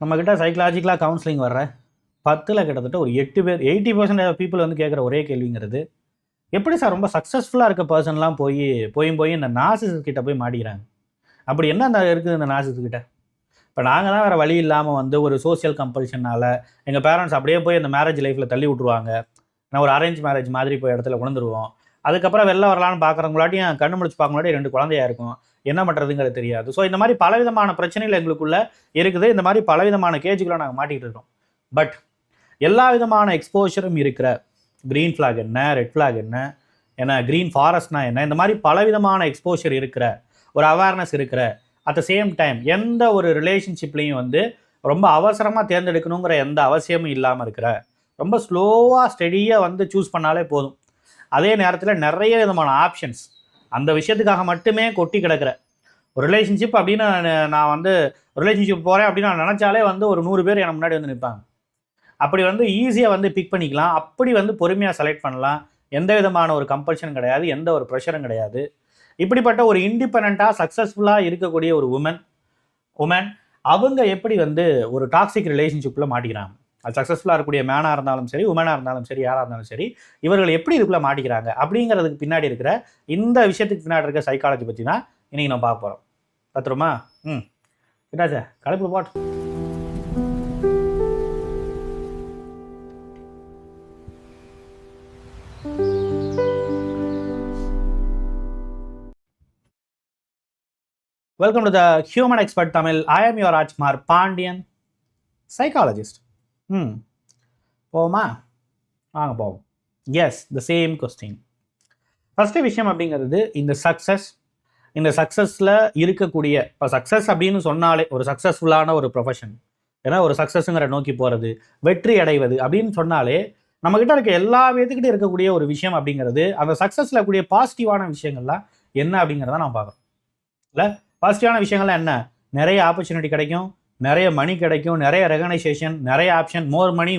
நம்மக்கிட்ட சைக்கலாஜிக்கலாக கவுன்சிலிங் வர்ற 10ல் கிட்டத்தட்ட ஒரு 8 பேர் 80% பீப்புள் வந்து கேட்குற ஒரே கேள்விங்கிறது, எப்படி சார் ரொம்ப சக்ஸஸ்ஃபுல்லாக இருக்க பர்சன்லாம் போய் இந்த நார்சிசிஸ்ட் கிட்ட போய் மாட்டிக்கிறாங்க. அப்படி என்ன அந்த இருக்குது இந்த நார்சிசிஸ்ட் கிட்ட? இப்போ நாங்கள் தான் வேறு வழி இல்லாமல் வந்து ஒரு சோசியல் கம்பல்ஷனால் எங்கள் பேரண்ட்ஸ் அப்படியே போய் அந்த மேரேஜ் லைஃப்பில் தள்ளி விட்ருவாங்க. நான் ஒரு அரேஞ்ச் மேரேஜ் மாதிரி போய் இடத்துல உணர்ந்துருவோம். அதுக்கப்புறம் வெளில வரலான்னு பார்க்குறவங்களாட்டியும் கண்ணு முடிச்சு பார்க்கலாட்டி 2 குழந்தையா இருக்கும். என்ன பண்ணுறதுங்கிறது தெரியாது. ஸோ இந்த மாதிரி பலவிதமான பிரச்சனைகள் எங்களுக்குள்ளே இருக்குது. இந்த மாதிரி பலவிதமான கேஜுக்குள்ளே நாங்கள் மாட்டிகிட்டு இருக்கோம். பட் எல்லா விதமான எக்ஸ்போஷரும் இருக்கிற க்ரீன் ஃப்ளாக் என்ன, ரெட் ஃப்ளாக் என்ன க்ரீன் ஃபாரஸ்ட்னா என்ன, இந்த மாதிரி பலவிதமான எக்ஸ்போஷர் இருக்கிற ஒரு அவேர்னஸ் இருக்கிற அட் த சேம் டைம் எந்த ஒரு ரிலேஷன்ஷிப்லேயும் வந்து ரொம்ப அவசரமாக தேர்ந்தெடுக்கணுங்கிற எந்த அவசியமும் இல்லாமல் இருக்கிற ரொம்ப ஸ்லோவாக ஸ்டெடியாக வந்து சூஸ் பண்ணாலே போதும். அதே நேரத்தில் நிறைய விதமான ஆப்ஷன்ஸ் அந்த விஷயத்துக்காக மட்டுமே கொட்டி கிடக்கிற ஒரு ரிலேஷன்ஷிப் அப்படின்னு நான் வந்து ரிலேஷன்ஷிப் போகிறேன் அப்படின்னு நான் நினச்சாலே வந்து ஒரு 100 பேர் எனக்கு முன்னாடி வந்து நிற்பாங்க. அப்படி வந்து ஈஸியாக வந்து பிக் பண்ணிக்கலாம். அப்படி வந்து பொறுமையாக செலக்ட் பண்ணலாம். எந்த விதமான ஒரு கம்பல்ஷனும் கிடையாது, எந்த ஒரு ப்ரெஷரும் கிடையாது. இப்படிப்பட்ட ஒரு இண்டிபெண்ட்டாக சக்ஸஸ்ஃபுல்லாக இருக்கக்கூடிய ஒரு உமன் அவங்க எப்படி வந்து ஒரு டாக்ஸிக் ரிலேஷன்ஷிப்பில் மாட்டிக்கிறாங்க? அது சக்ஸஸ்ஃபுல்லாக இருக்கக்கூடிய மேனாக இருந்தாலும் சரி, உமனாக இருந்தாலும் சரி, யாராக இருந்தாலும் சரி, இவர்கள் எப்படி இதுக்குள்ளே மாட்டிக்கிறாங்க அப்படிங்கிறதுக்கு பின்னாடி இருக்கிற இந்த விஷயத்துக்கு பின்னாடி இருக்க சைக்காலஜி பற்றி தான் இன்றைக்கி நம்ம பார்க்க போகிறோம். பார்த்துருமா? கிட்டா சார் கலப்பு பாட்டு. Welcome to the Human Expert Tamil. I am your Rajkumar Pandian, psychologist. போமா வாங்க போவோம். Yes, the same question. First விஷயம் அப்படிங்கிறது இந்த சக்ஸஸில் இருக்கக்கூடிய, இப்போ சக்ஸஸ் அப்படின்னு சொன்னாலே ஒரு சக்ஸஸ்ஃபுல்லான ஒரு ப்ரொஃபஷன், ஏன்னா ஒரு சக்ஸஸுங்கிற நோக்கி போகிறது, வெற்றி அடைவது அப்படின்னு சொன்னாலே நம்மக்கிட்ட இருக்க எல்லா விதத்துக்கிட்டே இருக்கக்கூடிய ஒரு விஷயம் அப்படிங்கிறது அந்த சக்ஸஸில் இருக்கக்கூடிய பாசிட்டிவான விஷயங்கள்லாம் என்ன அப்படிங்கிறத நான் பார்க்குறோம். இல்லை, பாசிட்டிவான விஷயங்கள்லாம் என்ன? நிறைய ஆப்பர்ச்சுனிட்டி கிடைக்கும், நிறைய மணி கிடைக்கும், நிறைய ரெகனைசேஷன், நிறைய ஆப்ஷன், மோர் மணி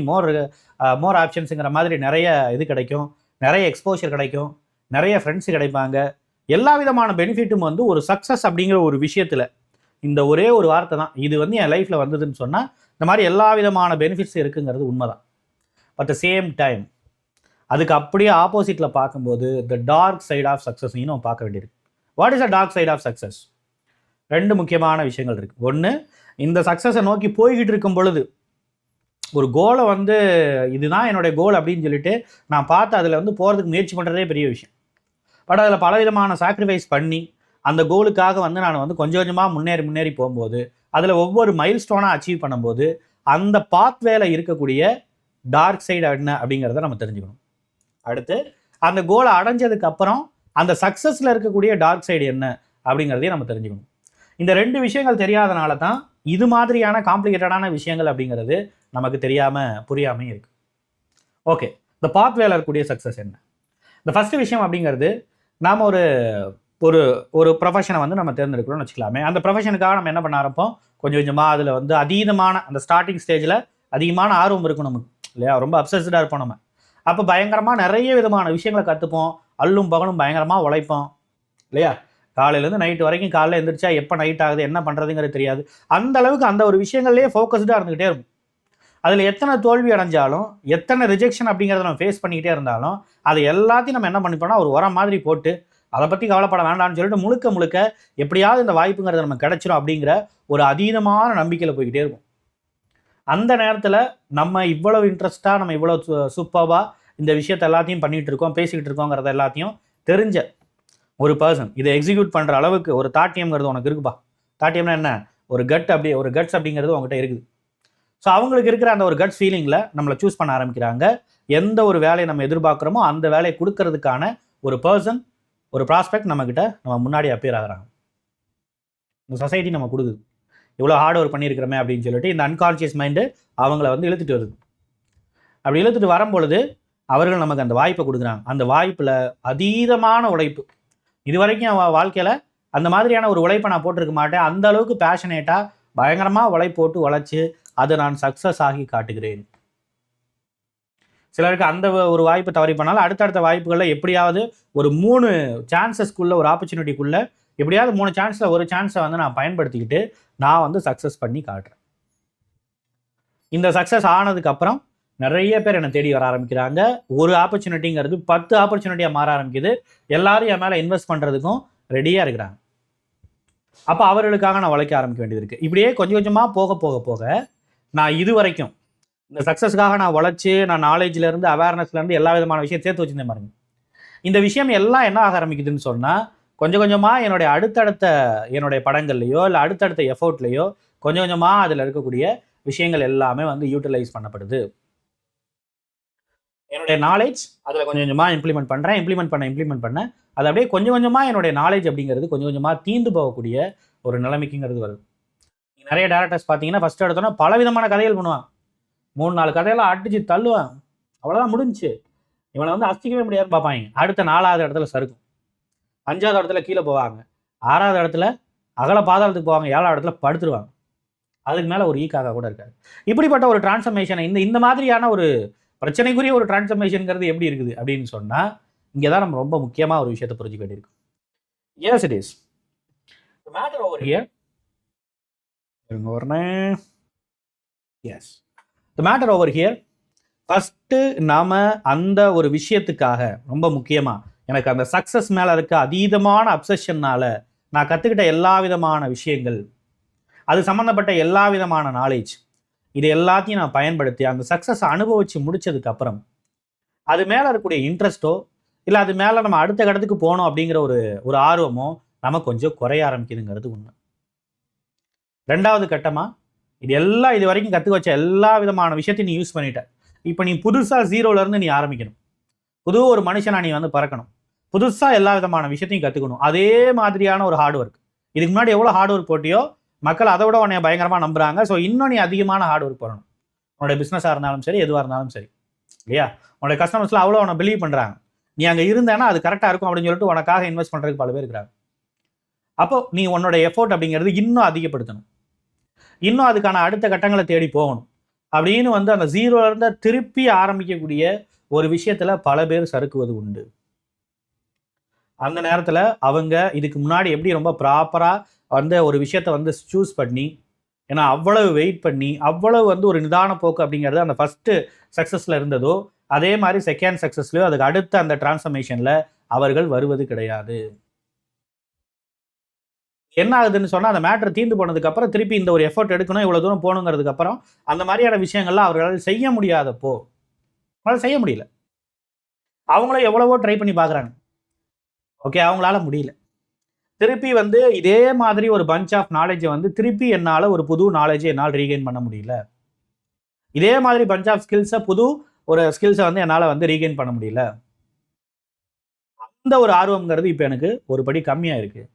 மோர் ஆப்ஷன்ஸுங்கிற மாதிரி நிறைய இது கிடைக்கும், நிறைய எக்ஸ்போஷர் கிடைக்கும், நிறைய ஃப்ரெண்ட்ஸு கிடைப்பாங்க. எல்லா விதமான பெனிஃபிட்டும் வந்து ஒரு சக்ஸஸ் அப்படிங்கிற ஒரு விஷயத்தில் இந்த ஒரே ஒரு வார்த்தை தான், இது வந்து என் லைஃப்பில் வந்ததுன்னு சொன்னால் இந்த மாதிரி எல்லா விதமான பெனிஃபிட்ஸ் இருக்குங்கிறது உண்மைதான். பட் த சேம் டைம் அதுக்கு அப்படியே ஆப்போசிட்டில் பார்க்கும்போது the dark side of success நம்ம பார்க்க வேண்டியிருக்கு. What is a dark side of success? 2 முக்கியமான விஷயங்கள் இருக்குது. ஒன்று, இந்த சக்ஸஸை நோக்கி போய்கிட்டு இருக்கும் பொழுது ஒரு கோலை வந்து இதுதான் என்னுடைய கோல் அப்படின்னு சொல்லிட்டு நான் பார்த்து அதில் வந்து போகிறதுக்கு முயற்சி பண்ணுறதே பெரிய விஷயம். பட் அதில் பலவிதமான சாக்ரிஃபைஸ் பண்ணி அந்த கோலுக்காக வந்து நான் வந்து கொஞ்சம் கொஞ்சமாக முன்னேறி போகும்போது அதில் ஒவ்வொரு மைல் ஸ்டோனாக அச்சீவ் பண்ணும்போது அந்த பாத்வேல இருக்கக்கூடிய டார்க் சைடு என்ன அப்படிங்கிறத நம்ம தெரிஞ்சுக்கணும். அடுத்து அந்த கோலை அடைஞ்சதுக்கு அப்புறம் அந்த சக்ஸஸில் இருக்கக்கூடிய டார்க் சைடு என்ன அப்படிங்கிறதையும் நம்ம தெரிஞ்சுக்கணும். இந்த 2 விஷயங்கள் தெரியாதனால தான் இது மாதிரியான காம்ப்ளிகேட்டடான விஷயங்கள் அப்படிங்கிறது நமக்கு தெரியாமல் புரியாமல் இருக்குது. ஓகே, இந்த பாத்வேல இருக்கக்கூடிய சக்ஸஸ் என்ன? இந்த ஃபஸ்ட்டு விஷயம் அப்படிங்கிறது, நாம் ஒரு ஒரு ஒரு ப்ரொஃபஷனை வந்து நம்ம தேர்ந்தெடுக்கிறோம்னு வச்சுக்கலாமே. அந்த ப்ரொஃபஷனுக்காக நம்ம என்ன பண்ண ஆரம்பிப்போம், கொஞ்சம் கொஞ்சமாக அதில் வந்து அதீதமான அந்த ஸ்டார்டிங் ஸ்டேஜில் அதிகமான ஆர்வம் இருக்கும் நமக்கு, இல்லையா? ரொம்ப அப்சஸ்டாக இருப்போம் நம்ம. அப்போ பயங்கரமாக நிறைய விதமான விஷயங்களை கற்றுப்போம், அல்லும் பகலும் பயங்கரமாக உழைப்போம், இல்லையா? காலையிலேருந்து நைட்டு வரைக்கும், காலையில் எழுந்திரிச்சா எப்போ நைட் ஆகுது, என்ன பண்ணுறதுங்கிறது தெரியாது. அந்த அளவுக்கு அந்த ஒரு விஷயங்கள்லேயே ஃபோக்கஸ்டாக இருந்துக்கிட்டே இருக்கும். அதில் எத்தனை தோல்வி அடைஞ்சாலும், எத்தனை ரிஜெக்ஷன் அப்படிங்கிறத நம்ம ஃபேஸ் பண்ணிக்கிட்டே இருந்தாலும், அது எல்லாத்தையும் நம்ம என்ன பண்ணிப்போம்னா ஒரு உரம் மாதிரி போட்டு அதை பற்றி கவலைப்பட வேண்டாம்னு சொல்லிட்டு முழுக்க எப்படியாவது இந்த வாய்ப்புங்கிறது நம்ம கிடைச்சிடும் அப்படிங்கிற ஒரு அதீதமான நம்பிக்கையில் போய்கிட்டே இருக்கும். அந்த நேரத்தில் நம்ம இவ்வளவு இன்ட்ரெஸ்ட்டாக, நம்ம இவ்வளோ சூப்பராக இந்த விஷயத்தை எல்லாத்தையும் பண்ணிகிட்டு இருக்கோம், பேசிக்கிட்டு இருக்கோங்கிறத எல்லாத்தையும் தெரிஞ்ச ஒரு பர்சன் இதை எக்ஸிக்யூட் பண்ணுற அளவுக்கு ஒரு தாட்டியம்ங்கிறது உனக்கு இருக்குப்பா. தாட்டியம்னா என்ன? ஒரு கட்ஸ் அப்படிங்கிறது உங்ககிட்ட இருக்குது. ஸோ அவங்களுக்கு இருக்கிற அந்த ஒரு கட்ஸ் ஃபீலிங்கில் நம்மளை சூஸ் பண்ண ஆரம்பிக்கிறாங்க. எந்த ஒரு வேலையை நம்ம எதிர்பார்க்குறோமோ அந்த வேலையை கொடுக்கறதுக்கான ஒரு பர்சன், ஒரு ப்ராஸ்பெக்ட் நம்ம முன்னாடி அப்பியர் ஆகிறாங்க. இந்த சொசைட்டி நம்ம கொடுக்குது, இவ்வளோ ஹார்ட் ஒர்க் பண்ணியிருக்கிறோமே அப்படின்னு சொல்லிட்டு இந்த அன்கான்ஷியஸ் மைண்டு அவங்கள வந்து இழுத்துட்டு வருது. அப்படி இழுத்துட்டு வரும்பொழுது அவர்கள் நமக்கு அந்த வாய்ப்பை கொடுக்குறாங்க. அந்த வாய்ப்பில் அதீதமான உழைப்பு, இது வரைக்கும் அவன் வாழ்க்கையில் அந்த மாதிரியான ஒரு உழைப்பை நான் போட்டிருக்க மாட்டேன். அந்த அளவுக்கு பேஷனேட்டாக பயங்கரமாக உழைப்போட்டு உழைச்சி அதை நான் சக்ஸஸ் ஆகி காட்டுகிறேன். சிலருக்கு அந்த ஒரு வாய்ப்பு தவறி பண்ணாலும் அடுத்தடுத்த வாய்ப்புகளில் எப்படியாவது ஒரு 3 சான்சஸ்க்குள்ளே, ஒரு ஆப்பர்ச்சுனிட்டிக்குள்ளே எப்படியாவது 3 சான்ஸில் ஒரு சான்ஸை வந்து நான் பயன்படுத்திக்கிட்டு நான் வந்து சக்ஸஸ் பண்ணி காட்டுறேன். இந்த சக்ஸஸ் ஆனதுக்கப்புறம் நிறைய பேர் என்னை தேடி வர ஆரம்பிக்கிறாங்க. ஒரு ஆப்பர்ச்சுனிட்டிங்கிறது 10 ஆப்பர்ச்சுனிட்டியாக மாற ஆரம்பிக்குது. எல்லாரும் என் மேலே இன்வெஸ்ட் பண்ணுறதுக்கும் ரெடியாக இருக்கிறாங்க. அப்போ அவர்களுக்காக நான் உழைக்க ஆரம்பிக்க வேண்டியது இருக்குது. இப்படியே கொஞ்சம் கொஞ்சமாக போக போக போக நான் இது வரைக்கும் இந்த சக்ஸஸ்க்காக நான் உழைச்சி, நான் நாலேஜ்லேருந்து அவேர்னஸ்லேருந்து எல்லா விதமான விஷயம் சேர்த்து வச்சுருந்தேன் பாருங்க. இந்த விஷயம் எல்லாம் என்ன ஆக ஆரம்பிக்குதுன்னு சொன்னால், கொஞ்சம் கொஞ்சமாக என்னுடைய படங்கள்லையோ இல்லை அடுத்தடுத்த எஃபோர்ட்லையோ கொஞ்சம் கொஞ்சமாக அதில் இருக்கக்கூடிய விஷயங்கள் எல்லாமே வந்து யூட்டிலைஸ் பண்ணப்படுது. என்னுடைய நாலேஜ் அதில் கொஞ்சம் கொஞ்சமாக இம்ப்ளிமெண்ட் பண்ண அது அப்படியே கொஞ்சம் கொஞ்சமாக என்னுடைய நாலேஜ் அப்படிங்கிறது கொஞ்சம் கொஞ்சமாக தீந்து போகக்கூடிய ஒரு நிலைமைக்குங்கிறது வருது. நிறைய டேரக்டர்ஸ் பார்த்தீங்கன்னா ஃபஸ்ட்டு எடுத்தோன்னா பலவிதமான கதைகள் பண்ணுவான். 3-4 கதையெல்லாம் அடிச்சு தள்ளுவான். அவ்வளோதான் முடிஞ்சு. இவனை வந்து அஸ்திக்கவே முடியாதுன்னு பார்ப்பாங்க. அடுத்த 4வது இடத்துல சறுக்கும், 5வது இடத்துல கீழே போவாங்க, 6வது இடத்துல அகல பாதாளத்துக்கு போவாங்க, 7வது இடத்துல படுத்துருவாங்க. அதுக்கு மேலே ஒரு ஈக்காக கூட இருக்காது. இப்படிப்பட்ட ஒரு டிரான்ஸ்ஃபர்மேஷனை இந்த மாதிரியான ஒரு பிரச்சனைக்குரிய ஒரு டிரான்ஸ்ஃபர்மேஷனுங்கிறது எப்படி இருக்குது அப்படின்னு சொன்னால், இங்கே தான் நம்ம ரொம்ப முக்கியமாக ஒரு விஷயத்தை புரிஞ்சுக்க வேண்டியிருக்கு. Yes it is the matter over here. Yes the matter over here. First நாம் அந்த ஒரு விஷயத்துக்காக ரொம்ப முக்கியமாக எனக்கு அந்த சக்ஸஸ் மேலே இருக்க அதீதமான அப்சஷன்னால் நான் கற்றுக்கிட்ட எல்லா விதமான விஷயங்கள், அது சம்மந்தப்பட்ட எல்லா விதமான நாலேஜ், இது எல்லாத்தையும் நான் பயன்படுத்தி அந்த சக்ஸஸ் அனுபவித்து முடித்ததுக்கப்புறம் அது மேலே இருக்கக்கூடிய இன்ட்ரெஸ்ட்டோ இல்லை அது மேலே நம்ம அடுத்த கட்டத்துக்கு போகணும் அப்படிங்கிற ஒரு ஆர்வமோ நம்ம கொஞ்சம் குறைய ஆரம்பிக்குதுங்கிறது உண்மை. 2வது கட்டமாக இது வரைக்கும் கற்றுக்க வச்ச எல்லா விதமான விஷயத்தையும் நீ யூஸ் பண்ணிட்ட. இப்போ நீ புதுசாக 0லேருந்து நீ ஆரம்பிக்கணும். புது ஒரு மனுஷனா நீ வந்து பறக்கணும். புதுசாக எல்லா விதமான விஷயத்தையும் கற்றுக்கணும். அதே மாதிரியான ஒரு ஹார்ட் ஒர்க். இதுக்கு முன்னாடி எவ்வளோ ஹார்ட் ஒர்க் போட்டியோ மக்கள் அதை விட உன்னை பயங்கரமாக நம்புறாங்க. ஸோ இன்னும் நீ அதிகமான ஹார்ட் ஒர்க் போடணும். உன்னோட பிஸ்னஸாக இருந்தாலும் சரி, எதுவாக இருந்தாலும் சரி, இல்லையா? உன்னோட கஸ்டமர்ஸ்லாம் அவ்வளோ உன்னை பிலீவ் பண்ணுறாங்க. நீ அங்கே இருந்தேன்னா அது கரெக்டாக இருக்கும் அப்படின்னு சொல்லிட்டு உனக்காக இன்வெஸ்ட் பண்ணுறதுக்கு பல பேர் இருக்கிறாங்க. அப்போ நீ உன்னோட எஃபோர்ட் அப்படிங்கிறது இன்னும் அதிகப்படுத்தணும். இன்னும் அதுக்கான அடுத்த கட்டங்களை தேடி போகணும். அப்படின்னு வந்து அந்த 0லேருந்து திருப்பி ஆரம்பிக்கக்கூடிய ஒரு விஷயத்தில் பல பேர் சறுக்குவது உண்டு. அந்த நேரத்தில் அவங்க இதுக்கு முன்னாடி எப்படி ரொம்ப ப்ராப்பராக வந்து ஒரு விஷயத்த வந்து சூஸ் பண்ணி, ஏன்னா அவ்வளவு வெயிட் பண்ணி அவ்வளவு வந்து ஒரு நிதான போக்கு அப்படிங்கிறது அந்த ஃபஸ்ட்டு சக்ஸஸில் இருந்ததோ அதே மாதிரி செகண்ட் சக்ஸஸ்லையோ அதுக்கு அடுத்த அந்த டிரான்ஸ்ஃபர்மேஷனில் அவர்கள் வருவது கிடையாது. என்ன ஆகுதுன்னு சொன்னால், அந்த மேட்டர் தீர்ந்து போனதுக்கப்புறம் திருப்பி இந்த ஒரு எஃபர்ட் எடுக்கணும், இவ்வளோ தூரம் போகணுங்கிறதுக்கப்புறம் அந்த மாதிரியான விஷயங்கள்லாம் அவர்களால் செய்ய முடியாதப்போ அவங்களால செய்ய முடியல. அவங்களும் எவ்வளவோ ட்ரை பண்ணி பார்க்குறாங்க. ஓகே, அவங்களால முடியல. திருப்பி வந்து இதே மாதிரி ஒரு பஞ்ச் ஆஃப் நாலேஜை வந்து திருப்பி என்னால் ஒரு புது நாலேஜை என்னால் ரீகெயின் பண்ண முடியல. இதே மாதிரி பஞ்ச் ஆஃப் ஸ்கில்ஸை புது ஒரு ஸ்கில்ஸை வந்து என்னால் வந்து ரீகெயின் பண்ண முடியல. அந்த ஒரு ஆர்வம்ங்கிறது இப்போ எனக்கு ஒரு படி கம்மியாக இருக்குது.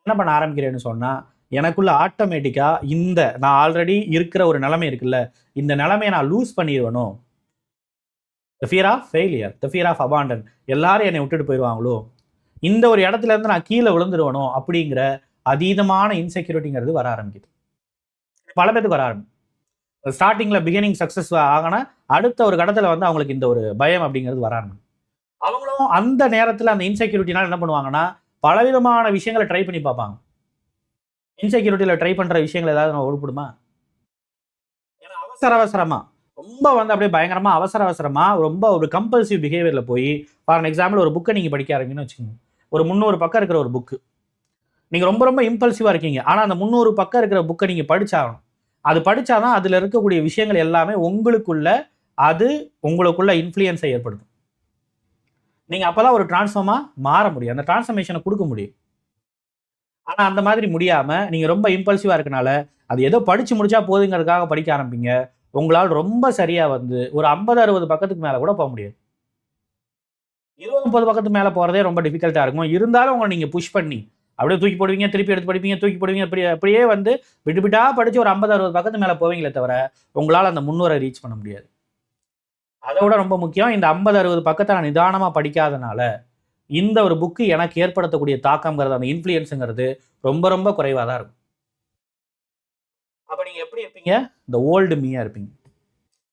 என்ன பண்ண ஆரம்பிக்கிறேன்னு சொன்னால், எனக்குள்ள ஆட்டோமேட்டிக்காக நான் ஆல்ரெடி இருக்கிற ஒரு நிலைமை இருக்குல்ல, இந்த நிலைமையை நான் லூஸ் பண்ணிடுவேனோ, the fear of failure, the fear of abandon, எல்லாரும் என்னை விட்டுட்டு போயிடுவாங்களோ, இந்த ஒரு இடத்துல இருந்து நான் கீழே விழுந்துருவனோ அப்படிங்கிற அதீதமான இன்செக்யூரிட்டிங்கிறது வர ஆரம்பிக்குது. பல பேருக்கு வர ஆரம்பிக்கும். ஸ்டார்டிங்கில் பிகினிங் சக்ஸஸ் ஆகினா அடுத்த ஒரு கடத்தில் வந்து அவங்களுக்கு இந்த ஒரு பயம் அப்படிங்கிறது வர ஆரம்பிக்கும். அவங்களும் அந்த நேரத்தில் அந்த இன்செக்யூரிட்டினால் என்ன பண்ணுவாங்கன்னா, பலவிதமான விஷயங்களை ட்ரை பண்ணி பார்ப்பாங்க. இன்செக்யூரிட்டியில் ட்ரை பண்ணுற விஷயங்கள் ஏதாவது நம்ம உருப்படுமா? ஏன்னா அவசரமாக ரொம்ப வந்து அப்படியே பயங்கரமாக அவசரமாக ரொம்ப ஒரு கம்பல்சிவ் பிஹேவியரில் போய், ஃபார் எக்ஸாம்பிள் ஒரு புக்கை நீங்கள் படிக்க ஆரம்பிங்கன்னு வச்சுக்கோங்க. ஒரு 300 பக்கம் இருக்கிற ஒரு புக்கு, நீங்கள் ரொம்ப ரொம்ப இம்பல்சிவாக இருக்கீங்க. ஆனால் அந்த 300 பக்கம் இருக்கிற புக்கை நீங்கள் படித்தாகணும். அது படித்தாதான் அதில் இருக்கக்கூடிய விஷயங்கள் எல்லாமே உங்களுக்குள்ள இன்ஃப்ளூயன்ஸை ஏற்படுத்தும். நீங்கள் அப்போ தான் ஒரு டிரான்ஸ்ஃபார்மாக மாற முடியும், அந்த டிரான்ஸ்ஃபர்மேஷனை கொடுக்க முடியும். ஆனால் அந்த மாதிரி முடியாமல் நீங்கள் ரொம்ப இம்பல்சிவாக இருக்கனால அது ஏதோ படித்து முடிச்சா போதுங்கிறதுக்காக படிக்க ஆரம்பிங்க. உங்களால் ரொம்ப சரியாக வந்து ஒரு 50-60 பக்கத்துக்கு மேலே கூட போக முடியாது. 20-30 பக்கத்துக்கு மேலே போகிறதே ரொம்ப டிஃபிகல்ட்டாக இருக்கும். இருந்தாலும் உங்களை நீங்கள் புஷ் பண்ணி அப்படியே தூக்கி போடுவீங்க, திருப்பி எடுத்து படிப்பீங்க, தூக்கி போடுவீங்க, அப்படியே வந்து விட்டு படித்து ஒரு 50-60 பக்கத்து மேலே போவீங்களே தவிர உங்களால் அந்த 300 ரீச் பண்ண முடியாது. அதை விட ரொம்ப முக்கியம், இந்த 50-60 பக்கத்தை நான் நிதானமாக படிக்காதனால இந்த ஒரு புக்கு எனக்கு ஏற்படுத்தக்கூடிய தாக்கம்ங்கிறது, அந்த இன்ஃப்ளூயன்ஸுங்கிறது ரொம்ப ரொம்ப குறைவாக தான் இருக்கும். அப்போ நீங்கள் எப்படி இருப்பீங்க? இந்த ஓல்டு மீயாக இருப்பீங்க.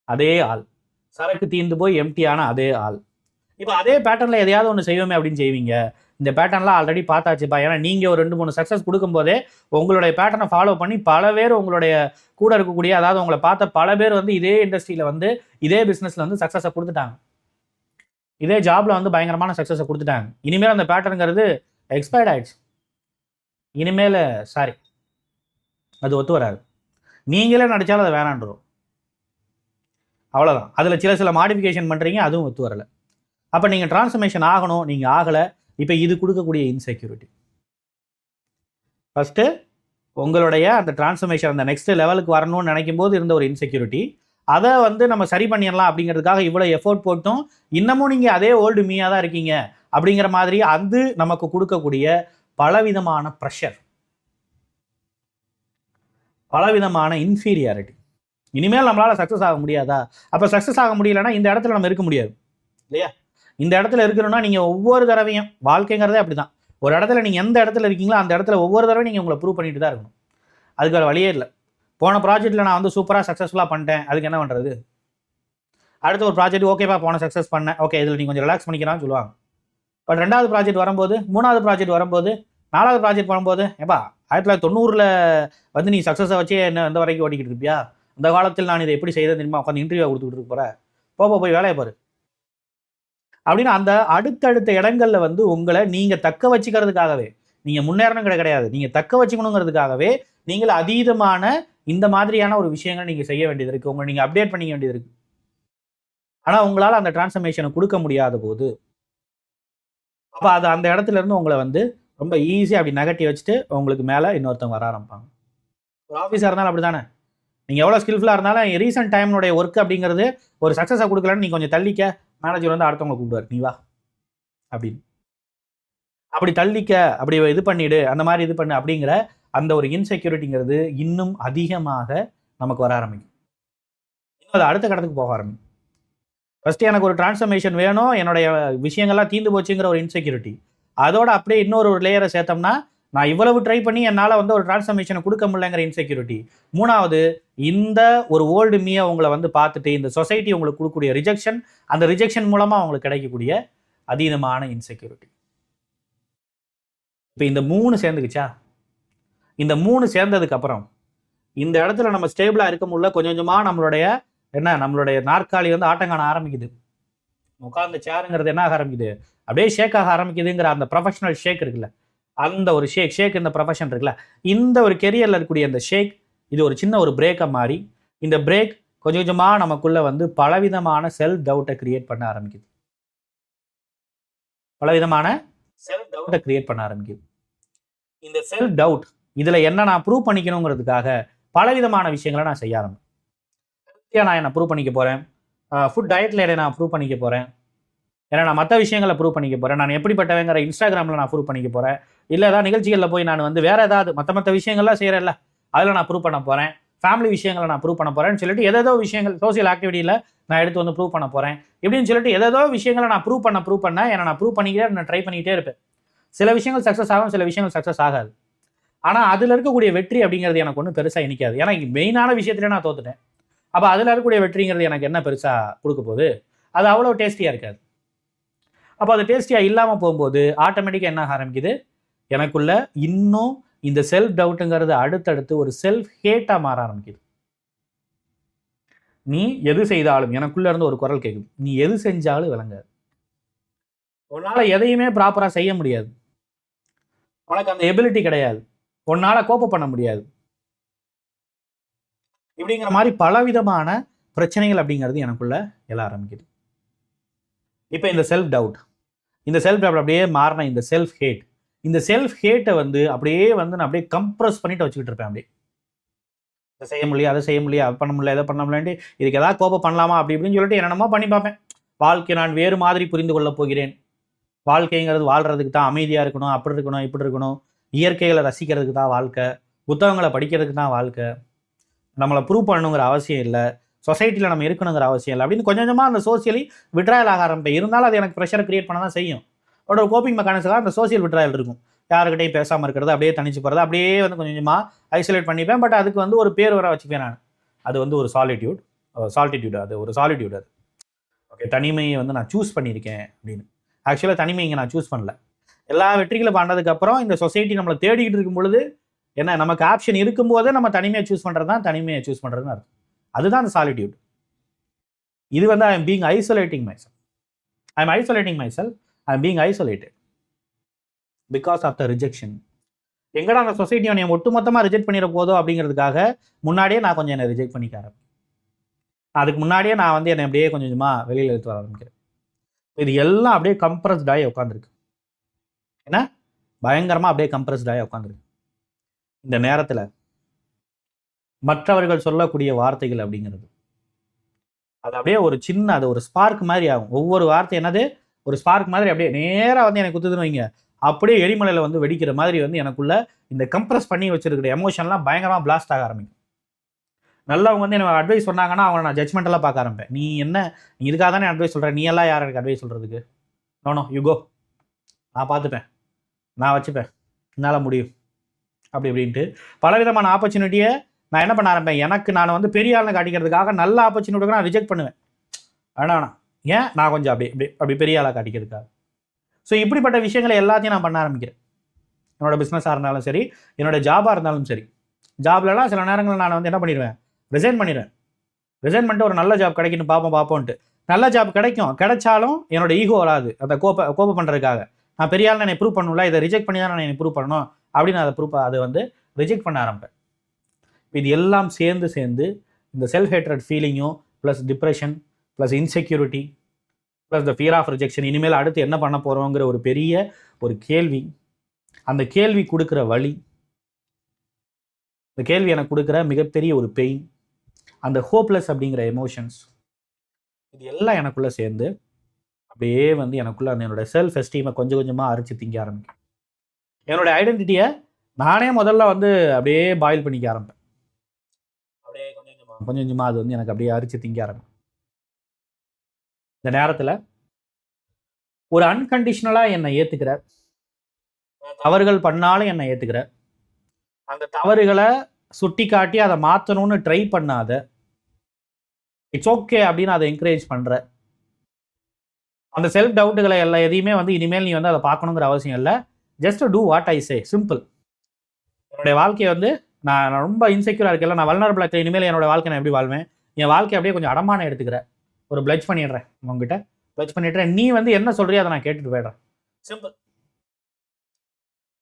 அதே ஆள், சரக்கு தீர்ந்து போய் எம்டியான அதே ஆள். இப்போ அதே பேட்டர்னில் எதையாவது ஒன்று செய்வோமே அப்படின்னு செய்வீங்க. இந்த பேட்டர்ன்லாம் ஆல்ரெடி பார்த்தாச்சுப்பா. ஏன்னா நீங்கள் ஒரு 2-3 சக்ஸஸ் கொடுக்கும்போதே உங்களுடைய பேட்டர்னை ஃபாலோ பண்ணி பல பேர் உங்களுடைய கூட இருக்கக்கூடிய, அதாவது உங்களை பார்த்த பல பேர் வந்து இதே இண்டஸ்ட்ரியில் வந்து இதே பிஸ்னஸில் வந்து சக்ஸஸை கொடுத்துட்டாங்க, இதே ஜாப்ல வந்து பயங்கரமான சக்ஸஸை கொடுத்துட்டாங்க. இனிமேல் அந்த பேட்டர்னுங்கிறது எக்ஸ்பயர்ட் ஆயிடுச்சு. இனிமேல் சாரி, அது ஒத்து வராது. நீங்களே நடித்தாலும் அதை வேணான்றோம், அவ்வளோதான். அதில் சில மாடிஃபிகேஷன் பண்ணுறீங்க, அதுவும் ஒத்து வரலை. அப்போ நீங்கள் டிரான்ஸ்ஃபர்மேஷன் ஆகணும், நீங்கள் ஆகலை. இப்போ இது கொடுக்கக்கூடிய இன்செக்யூரிட்டி, ஃபஸ்ட்டு உங்களுடைய அந்த டிரான்ஸ்ஃபர்மேஷன் அந்த நெக்ஸ்ட் லெவலுக்கு வரணும்னு நினைக்கும் போது இருந்த ஒரு இன்செக்யூரிட்டி, அதை வந்து நம்ம சரி பண்ணிடலாம் அப்படிங்கிறதுக்காக இவ்வளோ எஃபோர்ட் போட்டும் இன்னமும் நீங்கள் அதே ஓல்டு மீயாக தான் இருக்கீங்க அப்படிங்கிற மாதிரி அது நமக்கு கொடுக்கக்கூடிய பலவிதமான ப்ரெஷர், பலவிதமான இன்ஃபீரியாரிட்டி. இனிமேல் நம்மளால் சக்ஸஸ் ஆக முடியாதா? அப்போ சக்ஸஸ் ஆக முடியலன்னா இந்த இடத்துல நம்ம இருக்க முடியாது இல்லையா? இந்த இடத்துல இருக்கணும்னா நீங்கள் ஒவ்வொரு தடவையும், வாழ்க்கைங்கிறதே அப்படி தான், ஒரு இடத்துல நீங்கள் எந்த இடத்துல இருக்கீங்களோ அந்த இடத்துல ஒவ்வொரு தடவையும் நீங்கள் உங்களை ப்ரூவ் பண்ணிட்டு தான் இருக்கணும். அதுக்கு வேறு வழியே இல்லை. போன ப்ராஜெக்ட்டில் நான் வந்து சூப்பராக சக்ஸஸ்ஃபுல்லாக பண்ணிட்டேன், அதுக்கு என்ன பண்ணுறது? அடுத்த ஒரு ப்ராஜெக்ட் ஓகேப்பா, போன சக்ஸஸ் பண்ணேன், ஓகே இதில் நீங்கள் கொஞ்சம் ரிலாக்ஸ் பண்ணிக்கிறான்னு சொல்லுவாங்க. பட் 2வது ப்ராஜெக்ட் வரும்போது, 3வது ப்ராஜெக்ட் வரும்போது, 4வது ப்ராஜெக்ட் வரும்போது, ஏப்பா 1990 வந்து நீ சக்ஸஸை வச்சே என்ன எந்த வரைக்கும் ஓட்டிக்கிட்டு இருப்பியா? அந்த காலத்தில் நான் இதை எப்படி செய்தேன் தெரியுமா? உட்காந்து இன்டர்வியூ கொடுத்துக்கிட்டு இருக்க போகிறேன், போய் வேலையை பாரு அப்படின்னு அந்த அடுத்தடுத்த இடங்களில் வந்து உங்களை நீங்கள் தக்க வச்சுக்கிறதுக்காகவே, நீங்கள் முன்னேறணும் கிடையாது, நீங்கள் தக்க வச்சுக்கணுங்கிறதுக்காகவே நீங்கள் அதீதமான இந்த மாதிரியான ஒரு விஷயங்களை நீங்கள் செய்ய வேண்டியது இருக்குது, உங்களை நீங்கள் அப்டேட் பண்ணிக்க வேண்டியது இருக்குது. ஆனால் உங்களால் அந்த டிரான்ஸ்ஃபர்மேஷனை கொடுக்க முடியாத போது, அப்போ அது அந்த இடத்துல இருந்து உங்களை வந்து ரொம்ப ஈஸியாக அப்படி நகட்டி வச்சுட்டு உங்களுக்கு மேலே இன்னொருத்தவங்க வர ஆரம்பிப்பாங்க. ஒரு ஆஃபீஸாக இருந்தாலும் அப்படி தானே, நீங்கள் எவ்வளோ ஸ்கில்ஃபுல்லாக இருந்தாலும் ரீசெண்ட் டைம்னுடைய ஒர்க் அப்படிங்கிறது ஒரு சக்ஸஸை கொடுக்கலன்னு நீங்கள் கொஞ்சம் தள்ளிக்க, மேனேஜர் வந்து அடுத்தவங்களை கூப்பிடுவார், நீ வா அப்படின்னு, அப்படி தள்ளிக்க, அப்படி இது பண்ணிடு, அந்த மாதிரி இது பண்ணு அப்படிங்கிற அந்த ஒரு இன்செக்யூரிட்டிங்கிறது இன்னும் அதிகமாக நமக்கு வர ஆரம்பிக்கும். இன்னும் அது அடுத்த கட்டத்துக்கு போக ஆரம்பிக்கும். ஃபஸ்ட்டு எனக்கு ஒரு டிரான்ஸ்ஃபர்மேஷன் வேணும், என்னுடைய விஷயங்கள்லாம் தீர்ந்து போச்சுங்கிற ஒரு இன்செக்யூரிட்டி, அதோட அப்படியே இன்னொரு லேயரை சேர்த்தோம்னா நான் இவ்வளவு ட்ரை பண்ணி என்னால் வந்து ஒரு டிரான்ஸ்ஃபர்மேஷனை கொடுக்க முடியலங்கிற இன்செக்யூரிட்டி. 3வது இந்த ஒரு ஓல்டு மீயை உங்களை வந்து பார்த்துட்டு இந்த சொசைட்டி உங்களுக்கு கொடுக்கக்கூடிய ரிஜெக்ஷன், அந்த ரிஜெக்ஷன் மூலமாக அவங்களுக்கு கிடைக்கக்கூடிய அதீதமான இன்செக்யூரிட்டி. இப்போ இந்த 3 சேர்ந்துக்குச்சா? இந்த 3 சேர்ந்ததுக்கப்புறம் இந்த இடத்துல நம்ம ஸ்டேபிளாக இருக்க முடியல, கொஞ்சம் கொஞ்சமாக நம்மளுடைய நாற்காலி வந்து ஆட்டங்கான ஆரம்பிக்குது, உட்கார்ந்த சேருங்கிறது என்ன ஆக ஆரம்பிக்குது, அப்படியே ஷேக் ஆக ஆரம்பிக்குதுங்கிற அந்த ப்ரொஃபஷனல் ஷேக் இருக்குல்ல, அந்த ஒரு ஷேக் இந்த ப்ரொஃபஷன் இருக்குல்ல, இந்த ஒரு கெரியரில் இருக்கக்கூடிய அந்த ஷேக் இது ஒரு சின்ன ஒரு பிரேக்கை மாறி, இந்த பிரேக் கொஞ்சம் கொஞ்சமாக நமக்குள்ள வந்து பலவிதமான செல்ஃப் டவுட்டை கிரியேட் பண்ண ஆரம்பிக்குது, பலவிதமான செல்ஃப் டவுட்டை கிரியேட் பண்ண ஆரம்பிக்குது. இந்த செல்ஃப் டவுட் இதில் என்ன நான் ப்ரூவ் பண்ணிக்கணுங்கிறதுக்காக பலவிதமான விஷயங்களை நான் செய்ய ஆரம்பிச்சேன். நான் என்ன ப்ரூவ் பண்ணிக்க போகிறேன், ஃபுட் டயட்டில் என்ன நான் ப்ரூவ் பண்ணிக்க போகிறேன், ஏன்னா நான் மற்ற விஷயங்களை ப்ரூவ் பண்ணிக்க போகிறேன், நான் எப்படிப்பட்டவங்கிற இன்ஸ்டாகிராமில் நான் ப்ரூவ் பண்ணிக்க போகிறேன், இல்லை ஏதாவது நிகழ்ச்சிகளில் போய் நான் வந்து வேறு ஏதாவது மற்ற விஷயங்கள்லாம் செய்கிறேன்ல அதில் நான் ப்ரூவ் பண்ண போகிறேன், ஃபேமிலி விஷயங்களை நான் ப்ரூவ் பண்ண போகிறேன்னு சொல்லிட்டு ஏதோ விஷயங்கள் சோசியல் ஆக்டிவிட்டியில் நான் எடுத்து வந்து ப்ரூவ் பண்ண போகிறேன் இப்படின்னு சொல்லிட்டு ஏதோ விஷயங்களை நான் ப்ரூவ் பண்ண ஏன்னா நான் ப்ரூவ் பண்ணிக்கிட்டே நான் ட்ரை பண்ணிக்கிட்டே இருப்பேன். சில விஷயங்கள் சக்ஸஸ் ஆகும், சில விஷயங்கள் சக்ஸஸ் ஆகாது. ஆனால் அதில் இருக்கக்கூடிய வெற்றி அப்படிங்கிறது எனக்கு ஒன்றும் பெருசாக இனிக்காது, ஏன்னா மெயினான விஷயத்துல நான் தோத்துட்டேன். அப்போ அதில் இருக்கக்கூடிய வெற்றிங்கிறது எனக்கு என்ன பெருசாக கொடுக்க போகுது, அது அவ்வளோ டேஸ்டியாக இருக்காது. அப்போ அது டேஸ்டியாக இல்லாமல் போகும்போது ஆட்டோமேட்டிக்காக என்ன ஆரம்பிக்குது, எனக்குள்ள இன்னும் இந்த செல்ஃப் டவுட்டுங்கிறது அடுத்தடுத்து ஒரு செல்ஃப் ஹேட்டாக மாற ஆரம்பிக்குது. நீ எது செய்தாலும், எனக்குள்ள இருந்து ஒரு குரல் கேட்குது, நீ எது செஞ்சாலும் விளங்காது, உன்னால் எதையுமே ப்ராப்பராக செய்ய முடியாது, உனக்கு அந்த எபிலிட்டி கிடையாது, உன்னால் கோப்ப பண்ண முடியாது, இப்படிங்கிற மாதிரி பலவிதமான பிரச்சனைகள் அப்படிங்கிறது எனக்குள்ள எழ ஆரம்பிக்குது. இப்போ இந்த செல்ஃப் டவுட் அப்படியே மாறின இந்த செல்ஃப் ஹேட்டை வந்து அப்படியே வந்து நான் அப்படியே கம்ப்ரஸ் பண்ணிட்டு வச்சுக்கிட்டு இருப்பேன். அப்படியே இதை செய்ய முடியல, அதை செய்ய முடியல, அதை பண்ண முடியல, எதை பண்ண முடியலன்ட்டு இதுக்கு எதாவது கோபம் பண்ணலாமா அப்படி இப்படின்னு சொல்லிட்டு என்னென்னமோ பண்ணி பார்ப்பேன். வாழ்க்கை நான் வேறு மாதிரி புரிந்து கொள்ள போகிறேன், வாழ்க்கைங்கிறது வாழ்கிறதுக்கு தான், அமைதியாக இருக்கணும், அப்படி இருக்கணும், இப்படி இருக்கணும், இயற்கைகளை ரசிக்கிறதுக்கு தான் வாழ்க்கை, புத்தகங்களை படிக்கிறதுக்கு தான் வாழ்க்கை, நம்மளை ப்ரூவ் பண்ணணுங்கிற அவசியம் இல்லை, சொசைட்டியில் நம்ம இருக்கணுங்கிற அவசியம் இல்லை அப்படின்னு கொஞ்சம் கொஞ்சமாக அந்த சோசியலி விட்ராயல் ஆக ஆரம்பிப்பேன். இருந்தாலும் அது எனக்கு ப்ரெஷரை கிரியேட் பண்ண தான் செய்யும். ஒரு கோப்பிங் மெக்கானிக்ஸாக அந்த சோசியல் விட்ராயல் இருக்கும், யாருக்கிட்டையும் பேசாமல் இருக்கிறது, அப்படியே தனிச்சு போகிறது, அப்படியே வந்து கொஞ்சம் கொஞ்சமாக ஐசோலேட் பண்ணிப்பேன். பட் அதுக்கு வந்து ஒரு பேர் வர வச்சுப்பேன் நான், அது வந்து ஒரு சால்டிடியூட், அது ஒரு சாலிடியூட், அது ஓகே. தனிமையை வந்து நான் சூஸ் பண்ணியிருக்கேன் அப்படின்னு. ஆக்சுவலாக தனிமை இங்கே நான் சூஸ் பண்ணல, எல்லா வெற்றிகளும் பண்ணதுக்கப்புறம் இந்த சொசைட்டி நம்மளை தேடிக்கிட்டு இருக்கும் பொழுது என்ன நமக்கு ஆப்ஷன் இருக்கும்போதே நம்ம தனிமையை சூஸ் பண்ணுறது தான் தனிமையை சூஸ் பண்ணுறதுன்னு அர்த்தம். அதுதான் அந்த சாலிட்யூட். இது வந்து I am being isolating myself. I am isolating myself. I am being isolated because of the rejection. எங்கடா அந்த சொசைட்டி என்னை ஒட்டுமொத்தமாக ரிஜெக்ட் பண்ணிட போதோ அப்படிங்கிறதுக்காக முன்னாடியே நான் கொஞ்சம் என்னை ரிஜெக்ட் பண்ணிக்கிறேன். அதுக்கு முன்னாடியே நான் வந்து என்னை அப்படியே கொஞ்சம் கொஞ்சமாக வெளியில் எடுத்து வர ஆரம்பிக்கிறேன். இது எல்லாம் அப்படியே கம்ப்ரஸ்டாகி உட்காந்துருக்கு. ஏன்னா பயங்கரமாக அப்படியே கம்ப்ரஸ்டாகி உட்காந்துருக்கு. இந்த நேரத்தில் மற்றவர்கள் சொல்லக்கூடிய வார்த்தைகள் அப்படிங்கிறது அது அப்படியே ஒரு சின்ன அது ஒரு ஸ்பார்க் மாதிரி ஆகும். ஒவ்வொரு வார்த்தை என்னது ஒரு ஸ்பார்க் மாதிரி அப்படியே நேராக வந்து எனக்கு குத்துதுன்னு வைங்க, அப்படியே எரிமலையில் வந்து வெடிக்கிற மாதிரி வந்து எனக்குள்ள இந்த கம்ப்ரஸ் பண்ணி வச்சிருக்கிற எமோஷன்லாம் பயங்கரமாக பிளாஸ்ட் ஆக ஆரம்பிக்கும். நல்லவங்க வந்து எனக்கு அட்வைஸ் சொன்னாங்கன்னா அவனை நான் ஜட்மெண்டெல்லாம் பார்க்க ஆரம்பிப்பேன். நீ என்ன நீ இதுக்காக தானே அட்வைஸ் சொல்கிறேன், நீ எல்லாம் யார் எனக்கு அட்வைஸ் சொல்கிறதுக்கு? நோ யூ கோ, நான் பார்த்துப்பேன், நான் வச்சுப்பேன், என்னால் முடியும் அப்படி இப்படின்ட்டு பலவிதமான ஆப்பர்ச்சுனிட்டியை நான் என்ன பண்ண ஆரம்பிப்பேன். எனக்கு நான் வந்து பெரிய ஆள்னு காட்டிக்கிறதுக்காக நல்ல ஆப்பர்ச்சுனிட்டிக்கு நான் ரிஜெக்ட் பண்ணுவேன். வேணாம் ஏன் நான் கொஞ்சம் அப்படி பெரிய ஆளாக காட்டிக்கிறதுக்காக. ஸோ இப்படிப்பட்ட விஷயங்களை எல்லாத்தையும் நான் பண்ண ஆரம்பிக்கிறேன். என்னோட பிஸ்னஸாக இருந்தாலும் சரி, என்னோட ஜாபாக இருந்தாலும் சரி. ஜாப்லலாம் சில நேரங்களில் நான் வந்து என்ன பண்ணிடுவேன், ரிசைன் பண்ணிடுவேன். ரிசைன் பண்ணிட்டு ஒரு நல்ல ஜாப் கிடைக்குன்னு பார்ப்போன்ட்டு நல்ல ஜாப் கிடைச்சாலும் என்னோட ஈகோ வராது. அந்த கோப்பை பண்ணுறதுக்காக நான் பெரிய ஆள் என்னை ப்ரூவ் பண்ணல, இதை ரிஜெக்ட் பண்ணி தான் நான் என்னை ப்ரூவ் பண்ணணும் அப்படின்னு அதை வந்து ரிஜெக்ட் பண்ண ஆரம்பிப்பேன். இது எல்லாம் சேர்ந்து இந்த செல்ஃப் ஹேட்ரட் ஃபீலிங்கும் plus depression plus insecurity plus the fear of rejection, இனிமேல் அடுத்து என்ன பண்ண போகிறோங்கிற ஒரு பெரிய ஒரு கேள்வி, அந்த கேள்வி கொடுக்குற வலி, இந்த கேள்வி எனக்கு கொடுக்குற மிகப்பெரிய ஒரு பெயின், அந்த ஹோப்லெஸ் அப்படிங்கிற எமோஷன்ஸ், இது எல்லாம் எனக்குள்ளே சேர்ந்து அப்படியே வந்து எனக்குள்ளே அந்த என்னோட செல்ஃப் எஸ்டீமை கொஞ்சம் கொஞ்சமாக அரிச்சு திங்க ஆரம்பிக்கும். என்னோட ஐடென்டிட்டியை நானே முதல்ல வந்து அப்படியே பாயில் பண்ணிக்க ஆரம்பிப்பேன். அப்படியே கொஞ்சம் கொஞ்சமாக அது வந்து எனக்கு அப்படியே அரிச்சு திங்க ஆரம்பிக்கும். இந்த நேரத்தில் ஒரு அன்கண்டிஷனலாக என்னை ஏற்றுக்கிற, தவறுகள் பண்ணாலும் என்னை ஏற்றுக்கிற, அந்த தவறுகளை சுட்டி காட்டி அதை மாற்றணும்னு ட்ரை பண்ணாத, இட்ஸ் ஓகே அப்படின்னு அதை என்கரேஜ் பண்ணுற, அந்த செல்ஃப் டவுட்டுகளை எல்லாம் எதையுமே வந்து இனிமேல் நீ வந்து அதை பார்க்கணுங்கிற அவசியம் இல்லை, just do what I say, simple. என்னுடைய வாழ்க்கையை வந்து நான் ரொம்ப இன்செக்யூராக இருக்கல, நான் வல்னரபிளாக இருக்கேன், இனிமேல் என்னோட வாழ்க்கை நான் எப்படி வாழ்வேன், என் வாழ்க்கையை அப்படியே கொஞ்சம் அடமான எடுத்துக்கிறேன், ஒரு பிளட்ஜ் பண்ணிடுறேன் உங்ககிட்ட, பிளட்ஜ் பண்ணிடுறேன், நீ வந்து என்ன சொல்றியோ அதை நான் கேட்டுட்டு போயிடுறேன், சிம்பிள்.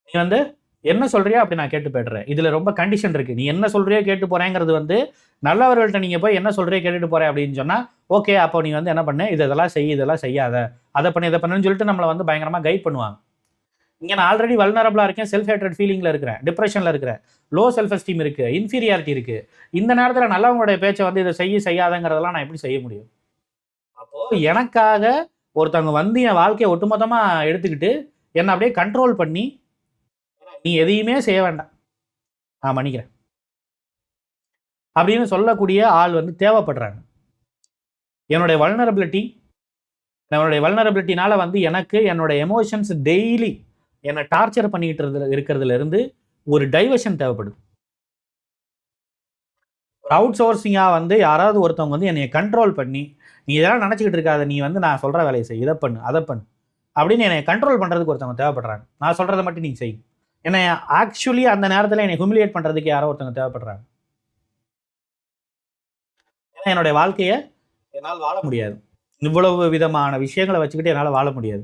நீ வந்து என்ன சொல்றியோ அப்படி நான் கேட்டு போய்டுறேன். இதில் ரொம்ப கண்டிஷன் இருக்குது. நீ என்ன சொல்றியோ கேட்டு போகிறேங்கிறது வந்து நல்லவர்கள்ட்ட நீங்கள் போய் என்ன சொல்றியோ கேட்டுட்டு போகிறேன் அப்படின்னு சொன்னால் ஓகே, அப்போ நீ வந்து என்ன பண்ணு, இதெல்லாம் செய், இதெல்லாம் செய்யாத, அதை பண்ணி இதை பண்ணுன்னு சொல்லிட்டு நம்மளை வந்து பயங்கரமாக கைட் பண்ணுவாங்க. இங்கே நான் ஆல்ரெடி வல்னரபிளாக இருக்கேன், செல்ஃப் ஹேட்ரட் ஃபீலிங்கில் இருக்கிறேன், டிப்ரெஷனில் இருக்கிறேன், லோ செல்ஃப் எஸ்டீம் இருக்குது, இன்ஃபீரியாரிட்டி இருக்குது. இந்த நேரத்தில் நல்லவங்களுடைய பேச்சை வந்து இதை செய்யாதங்கிறதெல்லாம் நான் எப்படி செய்ய முடியும்? அப்போது எனக்காக ஒருத்தவங்க வந்து என் வாழ்க்கையை ஒட்டுமொத்தமாக எடுத்துக்கிட்டு என்னை அப்படியே கண்ட்ரோல் பண்ணி நீ எதையுமே செய்ய வேண்டாம், நான் பண்ணிக்கிறேன் அப்படின்னு சொல்லக்கூடிய ஆள் வந்து தேவைப்படுறாங்க. என்னுடைய வல்னரபிலிட்டினால வந்து எனக்கு என்னோட எமோஷன்ஸ் டெய்லி என்னை டார்ச்சர் பண்ணிக்கிட்டு இருக்கிறதுல இருந்து ஒரு டைவர்ஷன் தேவைப்படுது. ஒரு அவுட் சோர்சிங்காக வந்து யாராவது ஒருத்தவங்க வந்து என்னை கண்ட்ரோல் பண்ணி நீ இதெல்லாம் நினச்சிக்கிட்டு இருக்காத, நீ வந்து நான் சொல்கிற வேலையை செய், இதை பண்ணு அதை பண்ணு அப்படின்னு என்னை கண்ட்ரோல் பண்ணுறதுக்கு ஒருத்தவங்க தேவைப்படுறாங்க. நான் சொல்கிறத மட்டும் நீ செய். என்னை ஆக்சுவலி அந்த நேரத்தில் என்னை ஹியூமிலியேட் பண்ணுறதுக்கு யாரோ ஒருத்தவங்க தேவைப்படுறாங்க. ஏன்னா என்னுடைய வாழ்க்கையை என்னால் வாழ முடியாது, இவ்வளவு விதமான விஷயங்களை வச்சுக்கிட்டு என்னால் வாழ முடியாது,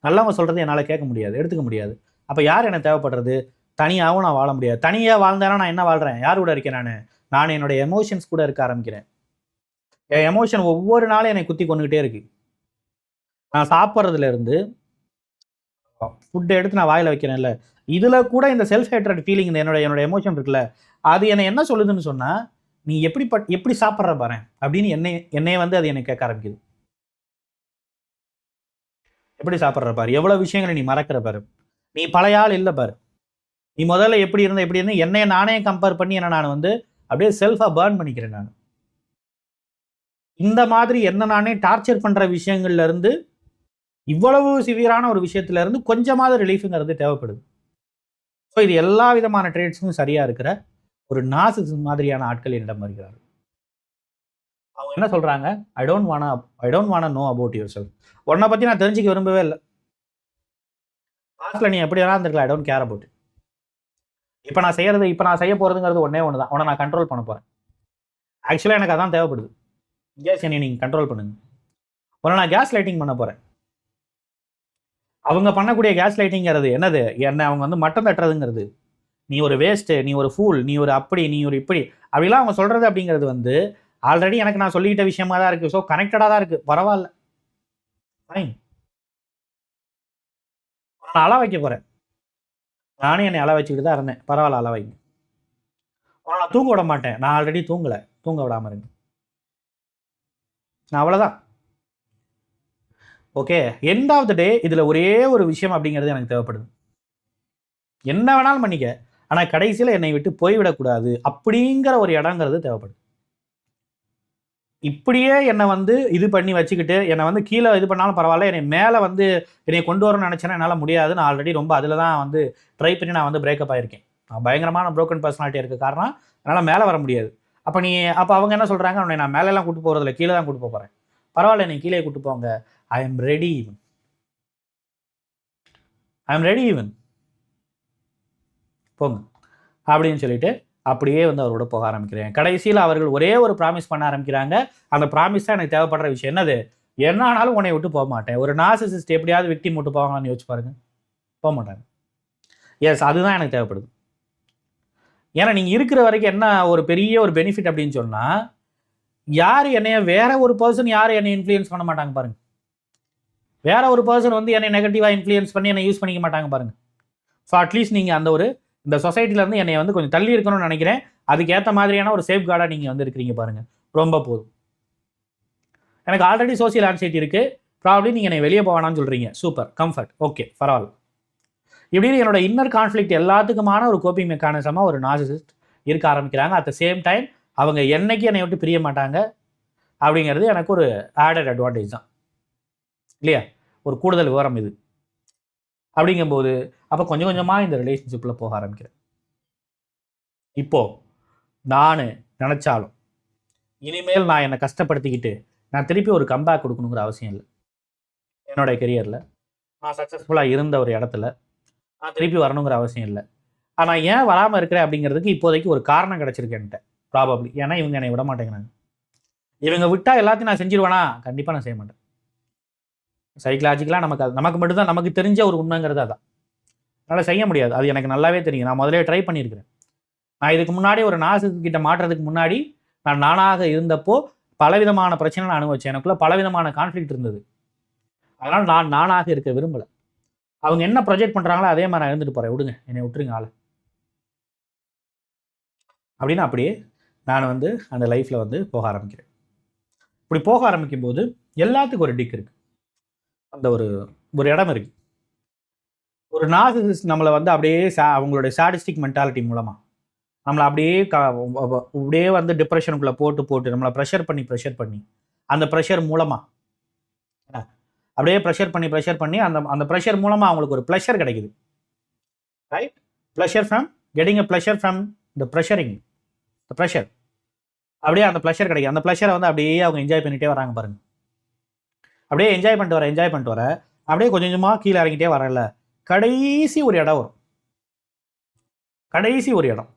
நல்லவங்க சொல்கிறது என்னால் கேட்க முடியாது, எடுத்துக்க முடியாது. அப்போ யார் எனக்கு தேவைப்படுறது? தனியாகவும் நான் வாழ முடியாது. தனியாக வாழ்ந்தேன்னா நான் என்ன வாழ்கிறேன், யார் கூட இருக்கேன்? நான் என்னுடைய எமோஷன்ஸ் கூட இருக்க ஆரம்பிக்கிறேன். என் எமோஷன் ஒவ்வொரு நாளும் என்னை குத்தி கொண்டுகிட்டே இருக்கு. நான் சாப்பிட்றதுலேருந்து ஃபுட்டை எடுத்து நான் வாயில் வைக்கிறேன்ல, இதில் கூட இந்த செல்ஃப் ஹேட்ரட் ஃபீலிங், என்னோட எமோஷன் இருக்குல்ல, அது என்னை என்ன சொல்லுதுன்னு சொன்னால் நீ எப்படி சாப்பிட்ற பாரு அப்படின்னு என்னைய வந்து அது என்னை கேட்க ஆரம்பிக்குது. எப்படி சாப்பிட்ற பாரு, எவ்வளோ விஷயங்களை நீ மறக்கிற பாரு, நீ பழைய ஆள் இல்லை பாரு, நீ முதல்ல எப்படி இருந்து என்னைய நானே கம்பேர் பண்ணி என்ன நான் வந்து அப்படியே செல்ஃபாக பேர்ன் பண்ணிக்கிறேன். நான் இந்த மாதிரி என்ன நானே டார்ச்சர் பண்ணுற விஷயங்கள்ல இருந்து, இவ்வளவு சிவியரான ஒரு விஷயத்துல இருந்து கொஞ்சமாவது ரிலீஃப்ங்கிறது தேவைப்படுது. ஸோ இது எல்லா விதமான ட்ரேட்ஸும் சரியாக இருக்கிற ஒரு நார்சிசிசம் மாதிரியான ஆட்கள் என்னிடம் வருகிறார்கள். அவங்க என்ன சொல்கிறாங்க, ஐ டோன்ட் வானா நோ அபவுட் யுவர் செல்ஃப். உன்னை பற்றி நான் தெரிஞ்சுக்க விரும்பவே இல்லை, பாஸ்ட்ல நீ எப்படி வேணா இருந்திருக்கலாம், ஐ டோன்ட் கேர் அபவுட். இப்போ நான் செய்ய போறதுங்கிறது ஒண்ணே ஒன்று தான், உன்னை நான் கண்ட்ரோல் பண்ண போறேன். ஆக்சுவலாக எனக்கு அதான் தேவைப்படுது. கேஸ் என்னை நீங்கள் கண்ட்ரோல் பண்ணுங்க. உன்னை நான் கேஸ் லைட்டிங் பண்ண போறேன். அவங்க பண்ணக்கூடிய கேஸ் லைட்டிங்கிறது என்னது? என்ன அவங்க வந்து மட்டம் தட்டுறதுங்கிறது, நீ ஒரு வேஸ்ட்டு, நீ ஒரு ஃபூல், நீ ஒரு அப்படி, நீ ஒரு இப்படி அப்படிலாம் அவங்க சொல்றது அப்படிங்கிறது வந்து ஆல்ரெடி எனக்கு நான் சொல்லிக்கிட்ட விஷயமா தான் இருக்கு. ஸோ கனெக்டடாக தான் இருக்கு. பரவாயில்ல, ஃபைன். நான் அள வைக்க போறேன். நானே என்னை அள வச்சுக்கிட்டு தான் இருந்தேன். பரவாயில்ல, அள வைங்க. நான் தூங்க விட மாட்டேன். நான் ஆல்ரெடி தூங்கலை, தூங்க விடாம இருங்க. நான் அவ்வளோதான். ஓகே, எண்ட் ஆஃப் த டே இதில் ஒரே ஒரு விஷயம் அப்படிங்கிறது எனக்கு தேவைப்படுது. என்ன வேணாலும் பண்ணிக்க, ஆனால் கடைசியில் என்னை விட்டு போய்விடக்கூடாது அப்படிங்கிற ஒரு இடங்கிறது தேவைப்படுது. இப்படியே என்னை வந்து இது பண்ணி வச்சுக்கிட்டு என்னை வந்து கீழே இது பண்ணாலும் பரவாயில்ல, என்னை மேலே வந்து என்னை கொண்டு வரணும்னு நினச்சேன்னா என்னால் முடியாது. நான் ஆல்ரெடி ரொம்ப அதில் தான் வந்து ட்ரை பண்ணி நான் வந்து பிரேக்கப் ஆகிருக்கேன். நான் பயங்கரமான ப்ரோக்கன் பர்சனாலிட்டி இருக்க காரணம் என்னால் மேலே வர முடியாது. அப்போ அவங்க என்ன சொல்கிறாங்க, உன்னை நான் மேலெல்லாம் கூட்டு போகிறதில்ல, கீழே தான் கூட்டு போகிறேன். பரவாயில்ல, என்னை கீழே கூட்டு போங்க. ஐ எம் ரெடி ஈவன் போங்க அப்படின்னு சொல்லிட்டு அப்படியே வந்து அவரோட போக ஆரம்பிக்கிறேன். கடைசியில் அவர்கள் ஒரே ஒரு ப்ராமிஸ் பண்ண ஆரம்பிக்கிறாங்க. அந்த ப்ராமிஸ் தான் எனக்கு தேவைப்படுற விஷயம். என்னது? என்ன ஆனாலும் உன்னை விட்டு போக மாட்டேன். ஒரு நார்சிசிஸ்ட் எப்படியாவது விக்டிம் விட்டு போவாங்களான்னு யோசிச்சு பாருங்க, போக மாட்டாங்க. எஸ், அதுதான் எனக்கு தேவைப்படுது. ஏன்னா நீங்கள் இருக்கிற வரைக்கும் என்ன ஒரு பெரிய ஒரு பெனிஃபிட் அப்படின்னு சொன்னால், யார் என்னைய வேற ஒரு பர்சன் யார் என்னை இன்ஃப்ளூயன்ஸ் பண்ண மாட்டாங்க பாருங்க. வேற ஒரு பர்சன் வந்து என்னை நெகட்டிவாக இன்ஃப்ளூயன்ஸ் பண்ணி என்னை யூஸ் பண்ணிக்க மாட்டாங்க பாருங்க. ஸோ அட்லீஸ்ட் நீங்கள் அந்த ஒரு இந்த சொசைட்டிலேருந்து என்னை வந்து கொஞ்சம் தள்ளி இருக்கணும்னு நினைக்கிறேன். அதுக்கேற்ற மாதிரியான ஒரு சேஃப் கார்டாக நீங்கள் வந்து இருக்கிறீங்க பாருங்கள், ரொம்ப போதும். எனக்கு ஆல்ரெடி சோசியல் ஆன்சைட்டி இருக்குது, ப்ராப்ளம் நீங்கள் என்னை வெளியே போவானான்னு சொல்கிறீங்க. சூப்பர், கம்ஃபர்ட், ஓகே, பரவாயில்ல. இப்படின்னு என்னோட இன்னர் கான்ஃப்ளிக்ட் எல்லாத்துக்குமான ஒரு கோப்பிங் மெக்கானிசமாக ஒரு நார்சிசிஸ்ட் இருக்க ஆரம்பிக்கிறாங்க. அட் த சேம் டைம் அவங்க என்னைக்கு என்னை விட்டு பிரிய மாட்டாங்க அப்படிங்கிறது எனக்கு ஒரு ஆடட் அட்வான்டேஜ் தான் இல்லையா? ஒரு கூடுதல் விவரம் இது. அப்படிங்கும்போது அப்போ கொஞ்சம் கொஞ்சமாக இந்த ரிலேஷன்ஷிப்பில் போக ஆரம்பிக்கிறேன். இப்போது நான் நினச்சாலும் இனிமேல் நான் என்னை கஷ்டப்படுத்திக்கிட்டு நான் திருப்பி ஒரு கம்பேக் கொடுக்கணுங்கிற அவசியம் இல்லை. என்னோடய கெரியரில் நான் சக்ஸஸ்ஃபுல்லாக இருந்த ஒரு இடத்துல நான் திருப்பி வரணுங்கிற அவசியம் இல்லை. ஆனால் ஏன் வராமல் இருக்கிறேன் அப்படிங்கிறதுக்கு இப்போதைக்கு ஒரு காரணம் கிடச்சிருக்கேன்ட்ட ப்ராபப்ளி. ஏன்னா இவங்க என்னை விட மாட்டேங்கிறாங்க. இவங்க விட்டால் எல்லாத்தையும் நான் செஞ்சிருவேனா? கண்டிப்பாக நான் செய்ய மாட்டேன். சைக்கலாஜிக்கலாக நமக்கு மட்டும்தான் நமக்கு தெரிஞ்ச ஒரு உண்மைங்கிறது அதான். அதனால் செய்ய முடியாது, அது எனக்கு நல்லாவே தெரியும். நான் முதலே ட்ரை பண்ணியிருக்கிறேன். நான் இதுக்கு முன்னாடி ஒரு நார்சிசிஸ்ட் மாட்டுறதுக்கு முன்னாடி நான் நானாக இருந்தப்போ பலவிதமான பிரச்சனை நான் அனுபவிச்சேன். எனக்குள்ள பலவிதமான கான்ஃப்ளிக்ட் இருந்தது. அதனால் நான் நானாக இருக்க விரும்பலை. அவங்க என்ன ப்ரொஜெக்ட் பண்ணுறாங்களோ அதே மாதிரி நான் இருந்துட்டு போகிறேன், விடுங்க, என்னை விட்டுருங்க ஆளை அப்படின்னு. அப்படியே நான் வந்து அந்த லைஃப்பில் வந்து போக ஆரம்பிக்கிறேன். இப்படி போக ஆரம்பிக்கும் போது எல்லாத்துக்கும் ஒரு டிக் இருக்குது, அந்த ஒரு இடம் இருக்குது. ஒரு நார்சிசிஸ்ட் நம்மளை வந்து அப்படியே அவங்களுடைய சாடிஸ்டிக் மென்டாலிட்டி மூலமாக நம்மளை அப்படியே வந்து டிப்ரெஷனுக்குள்ளே போட்டு நம்மளை ப்ரெஷர் பண்ணி அந்த ப்ரெஷர் மூலமாக அப்படியே ப்ரெஷர் பண்ணி அந்த ப்ரெஷர் மூலமாக அவங்களுக்கு ஒரு ப்ளஷர் கிடைக்குது. Right? Pleasure from getting a pleasure from the pressuring, the pressure. அப்படியே அந்த ப்ளஷர் கிடைக்கும். அந்த ப்ளஷரை வந்து அப்படியே அவங்க என்ஜாய் பண்ணிகிட்டே வராங்க பாருங்க. அப்படியே என்ஜாய் பண்ணிட்டு வர அப்படியே கொஞ்சம் கொஞ்சமாக கீழே இறங்கிட்டே வரல. கடைசி ஒரு இடம் வரும். கடைசி ஒரு இடம்,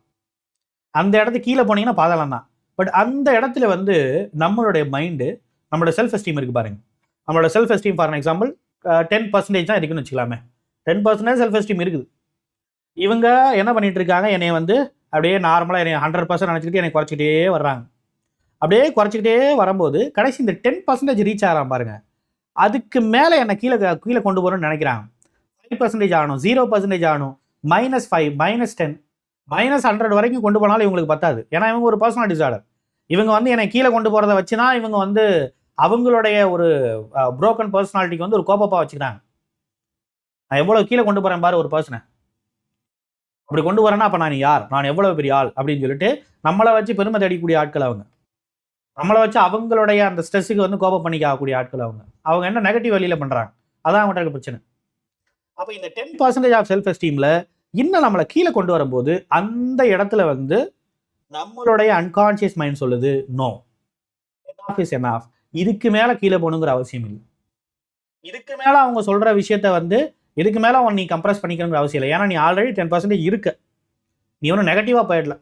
அந்த இடத்துக்கு கீழே போனீங்கன்னா பாதாளம் தான். பட் அந்த இடத்துல வந்து நம்மளுடைய மைண்டு, நம்மளோட செல்ஃப் எஸ்டீம் இருக்குது பாருங்க. நம்மளோட செல்ஃப் எஸ்டீம் ஃபார் எக்ஸாம்பிள் 10% தான் இருக்குன்னு வச்சுக்கலாமே. 10% செல்ஃப் எஸ்டீம் இருக்குது. இவங்க என்ன பண்ணிட்டு இருக்காங்க, என்னை வந்து அப்படியே நார்மலாக என்னை 100% நினச்சிக்கிட்டு என்னை குறைச்சிக்கிட்டே வர்றாங்க. அப்படியே குறைச்சிக்கிட்டே வரும்போது கடைசி இந்த 10% ரீச் ஆகிறான் பாருங்க. அதுக்கு மேலே என்னை கீழே கொண்டு போகிறோன்னு நினைக்கிறாங்க. 5% ஆகணும், 0% ஆகணும், -5, -10, -100 வரைக்கும் கொண்டு போனாலும் இவங்களுக்கு பத்தாது. ஏன்னா இவங்க ஒரு பர்சனல் டிசார்டர். இவங்க வந்து என்னை கீழே கொண்டு போகிறத வச்சு தான் இவங்க வந்து அவங்களுடைய ஒரு புரோக்கன் பர்சனாலிட்டிக்கு வந்து ஒரு கோப்பப்பா வச்சுக்கிறாங்க. நான் எவ்வளோ கீழே கொண்டு போகிறேன் பாரு ஒரு பர்சனை, அப்படி கொண்டு வரேன்னா அப்போ நான் யார், நான் எவ்வளோ பெரிய ஆள் அப்படின்னு சொல்லிட்டு நம்மளை வச்சு பெருமை தேடிக்கூடிய ஆட்கள் அவங்க. நம்மளை வச்சு அவங்களுடைய அந்த ஸ்ட்ரெஸ்ஸுக்கு வந்து கோபம் பண்ணிக்கக்கூடிய ஆட்கள் அவங்க என்ன நெகட்டிவ் வழியில் பண்ணுறாங்க, அதான் அவங்கள்ட்ட பிரச்சனை. அப்போ இந்த 10% ஆஃப் செல்ஃப் எஸ்டீமில் இன்னும் நம்மளை கீழே கொண்டு வரும்போது அந்த இடத்துல வந்து நம்மளுடைய அன்கான்சியஸ் மைண்ட் சொல்லுது, நோ, எனாஃப் இஸ் எனாஃப், இதுக்கு மேலே கீழே போகணுங்கிற அவசியம் இல்லை. இதுக்கு மேலே அவங்க சொல்கிற விஷயத்த வந்து இதுக்கு மேலே நீ கம்ப்ரஸ் பண்ணிக்கணுங்கிற அவசியம் இல்லை. ஏன்னா நீ ஆல்ரெடி 10% இருக்க, நீ ஒன்றும் நெகட்டிவாக போயிடல.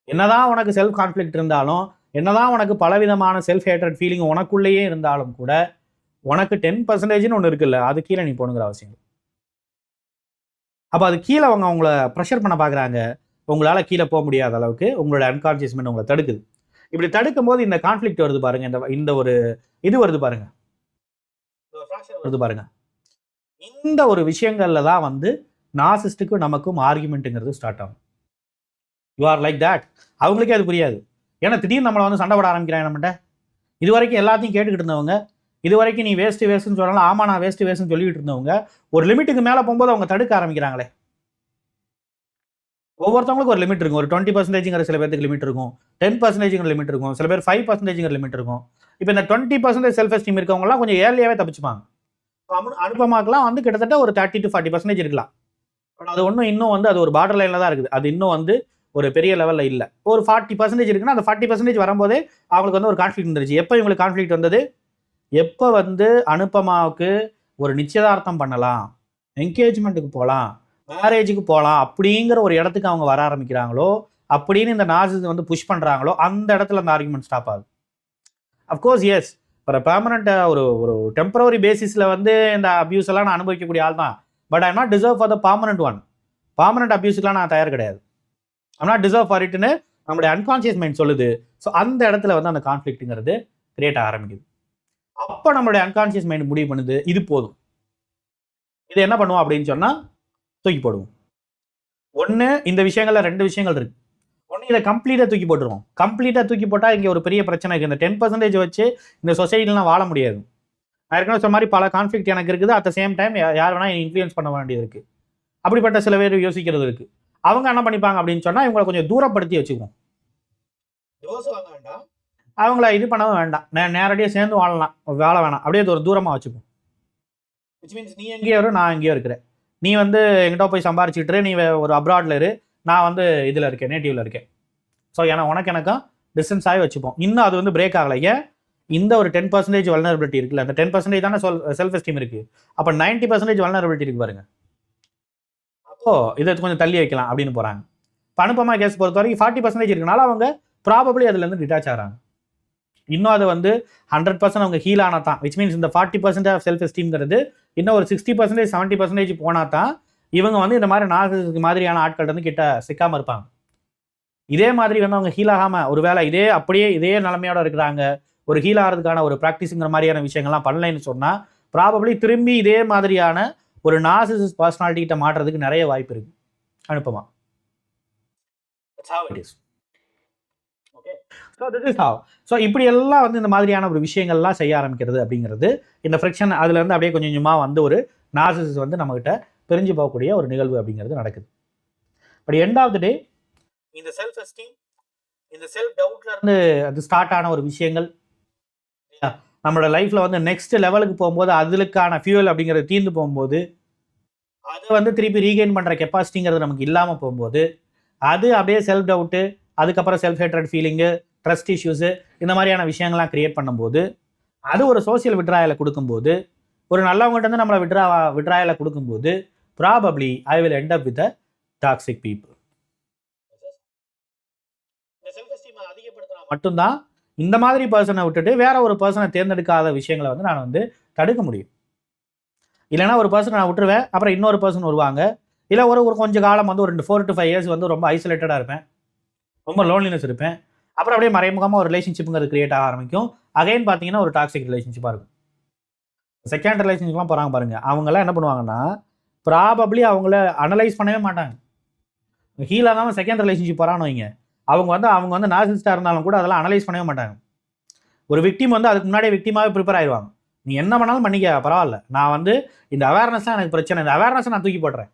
என்னதான் உனக்கு செல்ஃப் கான்ஃப்ளிக்ட் இருந்தாலும், என்னதான் உனக்கு பலவிதமான செல்ஃப் ஹேட்ரட் ஃபீலிங் உனக்குள்ளேயே இருந்தாலும் கூட உனக்கு 10%ன்னு ஒன்று இருக்குல்ல, அது கீழே நீ போகணுங்கிற அவசியம் இல்லை. அப்போ அது கீழே அவங்க உங்களை ப்ரெஷர் பண்ண பார்க்குறாங்க. உங்களால் கீழே போக முடியாத அளவுக்கு உங்களோட அன்கான்ஷியஸ் மைண்ட் உங்களை தடுக்குது. இப்படி தடுக்கும் போது இந்த கான்ஃப்ளிக்ட் வருது பாருங்க, இந்த ஒரு இது வருது பாருங்க, வருது பாருங்க. இந்த ஒரு விஷயங்கள்ல தான் வந்து நார்சிஸ்டுக்கும் நமக்கும் ஆர்குமெண்ட்டுங்கிறது ஸ்டார்ட் ஆகும். You are like that. அவங்களுக்கே அது புரியாது. ஏன்னா திடீர்னு நம்மளை வந்து சண்டை போட ஆரம்பிக்கிறாங்க நம்மகிட்ட. இது வரைக்கும் எல்லாத்தையும் கேட்டுக்கிட்டு இருந்தவங்க, இது வரைக்கும் நீ வேஸ்ட்டுன்னு சொன்னாலும் ஆமா நான் வேஸ்ட்டுன்னு சொல்லிட்டு இருந்தவங்க, ஒரு லிமிட்டுக்கு மேலே போகும்போது அவங்க தடுக்க ஆரம்பிக்கிறாங்களே. ஒவ்வொருத்தவங்களுக்கு ஒரு லிமிட் இருக்கும். ஒரு 20%ங்கிற சில பேருக்கு லிமிட் இருக்கும், 10%ங்கிற லிமிட் இருக்கும், சில பேர் 5%ங்கிற லிமிட் இருக்கும். இப்போ இந்த 20% செல்ஃப் எஸ்டீம் இருக்கவங்கலாம் கொஞ்சம் ஏர்லியாகவே தப்பிச்சுப்பாங்க. அனுபவமாக்கலாம் வந்து கிட்டத்தட்ட ஒரு 30 to 40% இருக்கலாம். பட் அது ஒன்றும் இன்னும் வந்து அது ஒரு பார்டர் லைனில் தான் இருக்குது. அது இன்னும் வந்து ஒரு பெரிய லெவலில் இல்லை. ஒரு 40% இருக்குன்னா அந்த 40% வரும்போதே அவங்களுக்கு வந்து ஒரு கான்ஃப்ளிக்ட் வந்துருச்சு. எப்போ இவங்களுக்கு கான்ஃப்ளிக்ட் வந்தது? எப்போ வந்து அனுபமாவுக்கு ஒரு நிச்சயதார்த்தம் பண்ணலாம், என்கேஜ்மெண்ட்டுக்கு போகலாம், மேரேஜுக்கு போகலாம் அப்படிங்கிற ஒரு இடத்துக்கு அவங்க வர ஆரம்பிக்கிறாங்களோ, அப்படின்னு இந்த நார்சிஸ்ட் வந்து புஷ் பண்ணுறாங்களோ, அந்த இடத்துல அந்த ஆர்குமெண்ட் ஸ்டாப் ஆகுது. அஃப்கோர்ஸ் எஸ், ஒரு பெர்மனண்ட்டாக ஒரு டெம்பரரி பேசிஸில் வந்து இந்த அப்யூஸ் எல்லாம் நான் அனுபவிக்கக்கூடிய ஆள் தான். But I not deserve for the permanent one. Permanent அப்யூஸுக்குலாம் நான் தயார் கிடையாது. ஐம் நாட் டிசர்வ் ஃபார் இட்னு நம்மளுடைய அன்கான்ஷியஸ் மைண்ட் சொல்லுது. ஸோ அந்த இடத்துல வந்து அந்த கான்ஃப்ளிக்ட்டுங்கிறது கிரியேட் ஆரம்பிக்குது. அப்போ நம்மளுடைய அன்கான்ஷியஸ் மைண்ட் முடிவு பண்ணுது, இது போதும், இது என்ன பண்ணுவோம் அப்படின்னு சொன்னால் தூக்கி போடுவோம். ஒன்று, இந்த விஷயங்கள்ல 2 விஷயங்கள் இருக்கு. ஒன்று, இதை கம்ப்ளீட்டாக தூக்கி போட்டுருவோம். கம்ப்ளீட்டாக தூக்கி போட்டால் இங்கே ஒரு பெரிய பிரச்சனை இருக்குது. இந்த 10% வச்சு இந்த சொசைட்டிலாம் வாழ முடியாது. நான் ஏற்கனவே சொன்ன மாதிரி பல கான்ஃப்ளிக்ட் எனக்கு இருக்குது. அட் த சேம் டைம் யார் வேணால் இன்ஃப்ளூயன்ஸ் பண்ண வேண்டியது இருக்குது. அப்படிப்பட்ட சில பேர் யோசிக்கிறது இருக்குது. அவங்க என்ன பண்ணிப்பாங்க அப்படின்னு சொன்னால் இவங்களை கொஞ்சம் தூரப்படுத்தி வச்சுக்குவோம். அவங்கள இது பண்ணவும் வேண்டாம், நேரடியாக சேர்ந்து வாழலாம், வாழ வேணாம், அப்படியே ஒரு தூரமாக வச்சுக்குவோம். விச் மீன்ஸ் நீ எங்கேயோ இரு, நான் எங்கேயோ இருக்கிறேன். நீ வந்து எங்கிட்ட போய் சம்பாரிச்சுட்டு நீ ஒரு அப்ராடில் இரு, நான் வந்து இதில் இருக்கேன், நேட்டிவில் இருக்கேன். ஸோ ஏன்னா உனக்கு எனக்கும் டிஸ்டன்ஸ் ஆகி வச்சுப்போம். இன்னும் அது வந்து பிரேக் ஆகலை. ஏன்? இந்த ஒரு 10% வல்னரபிலிட்டி இருக்குல்ல, அந்த 10% தானே செல்ஃப் எஸ்டீம் இருக்குது. அப்போ 90% வல்னரபிலிட்டி இருக்கு பாருங்க. அப்போது இதை கொஞ்சம் தள்ளி வைக்கலாம் அப்படின்னு போகிறாங்க. இப்போ அனுபமா கேஸ் பொறுத்த வரைக்கும் 40% இருக்குனால அவங்க ப்ராபப்ளி அதுலேருந்து டிட்டாச் ஆகிறாங்க. இன்னும் அது வந்து 100% அவங்க ஹீல் ஆனால் தான். விச் மீன்ஸ் இந்த 40% ஆஃப் செல்ஃப் எஸ்டீம்ங்கிறது இன்னும் ஒரு 60% 70% போனால் தான் இவங்க வந்து இந்த மாதிரி நார்சிசிஸ்ட் மாதிரியான ஆட்கள் வந்து கிட்ட சிக்காமல் இருப்பாங்க. இதே மாதிரி வந்து அவங்க ஹீல் ஆகாமல் ஒரு வேளை இதே நிலைமையோட இருக்கிறாங்க, ஒரு ஹீல் ஆகிறதுக்கான ஒரு ப்ராக்டிஸுங்கிற மாதிரியான விஷயங்கள்லாம் பண்ணலைன்னு சொன்னால் ப்ராபப்ளி திரும்பி இதே மாதிரியான ஒரு நார்சிசிஸ்ட் பர்சனாலிட்டி கிட்ட மாட்டுறதுக்கு நிறைய வாய்ப்பு இருக்குது. அனுப்பமா ஸோ இப்படி எல்லாம் வந்து இந்த மாதிரியான ஒரு விஷயங்கள்லாம் செய்ய ஆரம்பிக்கிறது அப்படிங்கிறது இந்த ஃப்ரிக்ஷன் அதுலேருந்து அப்படியே கொஞ்சம் கொஞ்சமாக வந்து ஒரு நார்சிசிஸ்ட் வந்து நம்மகிட்ட பிரிஞ்சு போகக்கூடிய ஒரு நிகழ்வு அப்படிங்கிறது நடக்குது. பட் எண்ட் ஆஃப் த டே இந்த செல்ஃப் எஸ்டீம், இந்த செல்ஃப் டவுட்ல இருந்து அது ஸ்டார்ட் ஆன ஒரு விஷயங்கள் நம்மளோட லைஃப்ல வந்து நெக்ஸ்ட் லெவலுக்கு போகும்போது அதுக்கான ஃபியூவல் அப்படிங்கிறது தீர்ந்து போகும்போது அது வந்து திருப்பி ரீகெயின் பண்ணுற கெப்பாசிட்டிங்கிறது நமக்கு இல்லாமல் போகும்போது அது அப்படியே செல்ஃப் டவுட்டு, அதுக்கப்புறம் self hatred feeling, trust issues, இந்த மாதிரியான விஷயங்கள்லாம் கிரியேட் பண்ணும்போது அது ஒரு சோசியல் விட்ராயலை கொடுக்கும்போது, ஒரு நல்லவங்ககிட்ட வந்து நம்மளை விட்ராயலை கொடுக்கும்போது probably I will end up with a toxic people. அதிகப்படுத்தினா மட்டும்தான் இந்த மாதிரி பர்சனை விட்டுட்டு வேற ஒரு பர்சனை தேர்ந்தெடுக்காத விஷயங்களை வந்து நான் வந்து தடுக்க முடியும். இல்லைனா ஒரு பர்சனை நான் விட்டுருவேன், அப்புறம் இன்னொரு பர்சன் வருவாங்க. இல்லை ஒரு கொஞ்சம் காலம் வந்து ஒரு 4 to 5 இயர்ஸ் வந்து ரொம்ப ஐசோலேட்டடாக இருப்பேன், ரொம்ப லோன்லினஸ் இருப்பேன். அப்புறம் அப்படியே மறைமுகமாக ஒரு ரிலேஷன்ஷிப்புங்கிறது கிரியேட் ஆக ஆரம்பிக்கும். அகைன் பார்த்தீங்கன்னா ஒரு டாக்ஸிக் ரிலேஷன்ஷிப்பாக இருக்கும். செகண்ட் ரிலேஷன்ஷிப்லாம் போகிறாங்க பாருங்கள், அவங்களாம் என்ன பண்ணுவாங்கன்னா ப்ராபப்ளி அவங்கள அனலைஸ் பண்ணவே மாட்டாங்க. ஹீல் ஆகாமல் செகண்ட் ரிலேஷன்ஷிப் போகிறான்னு வைங்க, அவங்க வந்து நார்சிசிஸ்டாக இருந்தாலும் கூட அதெல்லாம் அனலைஸ் பண்ணவே மாட்டாங்க. ஒரு விக்டிம் வந்து அதுக்கு முன்னாடியே விக்டிமாவே ப்ரிப்பேர் ஆயிடுவாங்க. நீ என்ன பண்ணாலும் பண்ணிக்க பரவாயில்ல, நான் வந்து இந்த அவேர்னஸ்லாம் எனக்கு பிரச்சனை, இந்த அவேர்னஸை நான் தூக்கி போடுறேன்.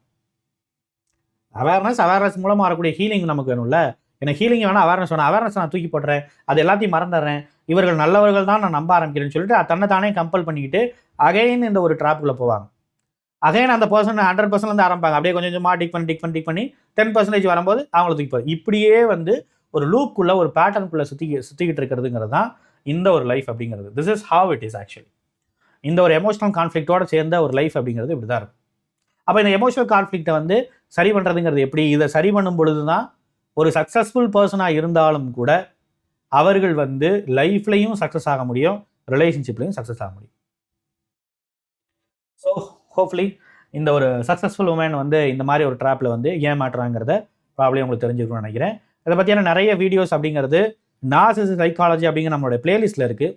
அவேர்னஸ் மூலமாக வரக்கூடிய ஹீலிங் நமக்கு வேணும்ல. எனக்கு ஹீலிங் வேணால் அவேர்னஸ் வேணும், அவேர்னஸ் நான் தூக்கி போடுறேன், அது எல்லாத்தையும் மறந்துடுறேன், இவர்கள் நல்லவர்கள் தான் நான் நம்ப ஆரம்பிக்கிறேன்னு சொல்லிட்டு தன்னை தானே கம்பல் பண்ணிக்கிட்டு அகைன் இந்த ஒரு ட்ராப்புக்குள்ளே போவாங்க. அகைன் அந்த பர்சன் 100% ஆரம்பிப்பாங்க. அப்படியே கொஞ்சம் கொஞ்சமாக டிக் பண்ணி 10% வரும்போது அவங்கள தூக்கி போகுது. இப்படியே வந்து ஒரு லூப்புக்குள்ளே ஒரு பேட்டர்னுக்குள்ளே சுற்றிக்கிட்டு இருக்கிறதுங்கிறது தான் இந்த ஒரு லைஃப் அப்படிங்கிறது. This is how it is actually. இந்த ஒரு எமோஷனல் கான்ஃப்ளிக்டோடு சேர்ந்த ஒரு லைஃப் அப்படிங்கிறது இப்படி தான் இருக்கும். அப்போ இந்த எமோஷனல் கான்ஃப்ளிக்ட்டை வந்து சரி பண்ணுறதுங்கிறது எப்படி? இதை சரி பண்ணும் பொழுது தான் ஒரு சக்ஸஸ்ஃபுல் பர்சனாக இருந்தாலும் கூட அவர்கள் வந்து லைஃப்லையும் சக்ஸஸ் ஆக முடியும், ரிலேஷன்ஷிப்லையும் சக்ஸஸ் ஆக முடியும். ஸோ ஹோப்ஃபுல்லி இந்த ஒரு சக்ஸஸ்ஃபுல் உமன் வந்து இந்த மாதிரி ஒரு ட்ராப்பில் வந்து ஏமாட்டுறாங்கிறத ப்ராப்ளம் உங்களுக்கு தெரிஞ்சுக்கணும்னு நினைக்கிறேன். இதை பற்றியான நிறைய வீடியோஸ் அப்படிங்கிறது நார்சிசிஸ்ட் சைக்காலஜி அப்படிங்கிற நம்மளோட பிளேலிஸ்ட்டில் இருக்குது.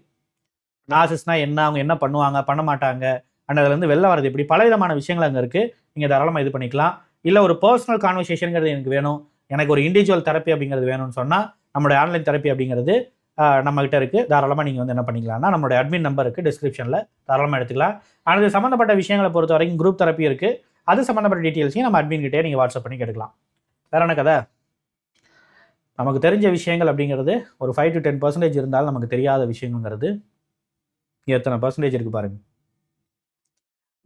நார்சிஸ்ட்னா என்ன, அவங்க என்ன பண்ணுவாங்க, பண்ண மாட்டாங்க, அண்ட் அதுலேருந்து வெளில வரது எப்படி, பலவிதமான விஷயங்கள் அங்கே இருக்குது. நீங்கள் தாராளமாக இது பண்ணிக்கலாம். இல்லை ஒரு பர்சனல் கான்வர்சேஷனுங்கிறது எனக்கு வேணும், எனக்கு ஒரு இண்டிவிஜுவல் தெரப்பி அப்படிங்கிறது வேணும்னு சொன்னால் நம்மளுடைய ஆன்லைன் தெரப்பி அப்படிங்கிறது நம்மகிட்ட இருக்குது. தாராளமாக நீங்கள் வந்து என்ன பண்ணிக்கலாம்னா நம்மளுடைய அட்மின் நம்பர் இருக்குது டிஸ்கிரிப்ஷனில், தாராளமாக எடுத்துக்கலாம். அது சம்மந்தப்பட்ட விஷயங்களை பொறுத்த வரைக்கும் குரூப் தெரப்பி இருக்குது. அது சம்மந்தப்பட்ட டீட்டெயில்ஸையும் நம்ம அட்மின் கிட்டே நீங்கள் வாட்ஸ்அப் பண்ணி கேட்டுக்கலாம். வேற என்ன கதை? நமக்கு தெரிஞ்ச விஷயங்கள் அப்படிங்கிறது ஒரு 5 to 10% இருந்தாலும் நமக்கு தெரியாத விஷயங்கிறது எத்தனை பர்சன்டேஜ் இருக்குது பாருங்கள்.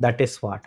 That is what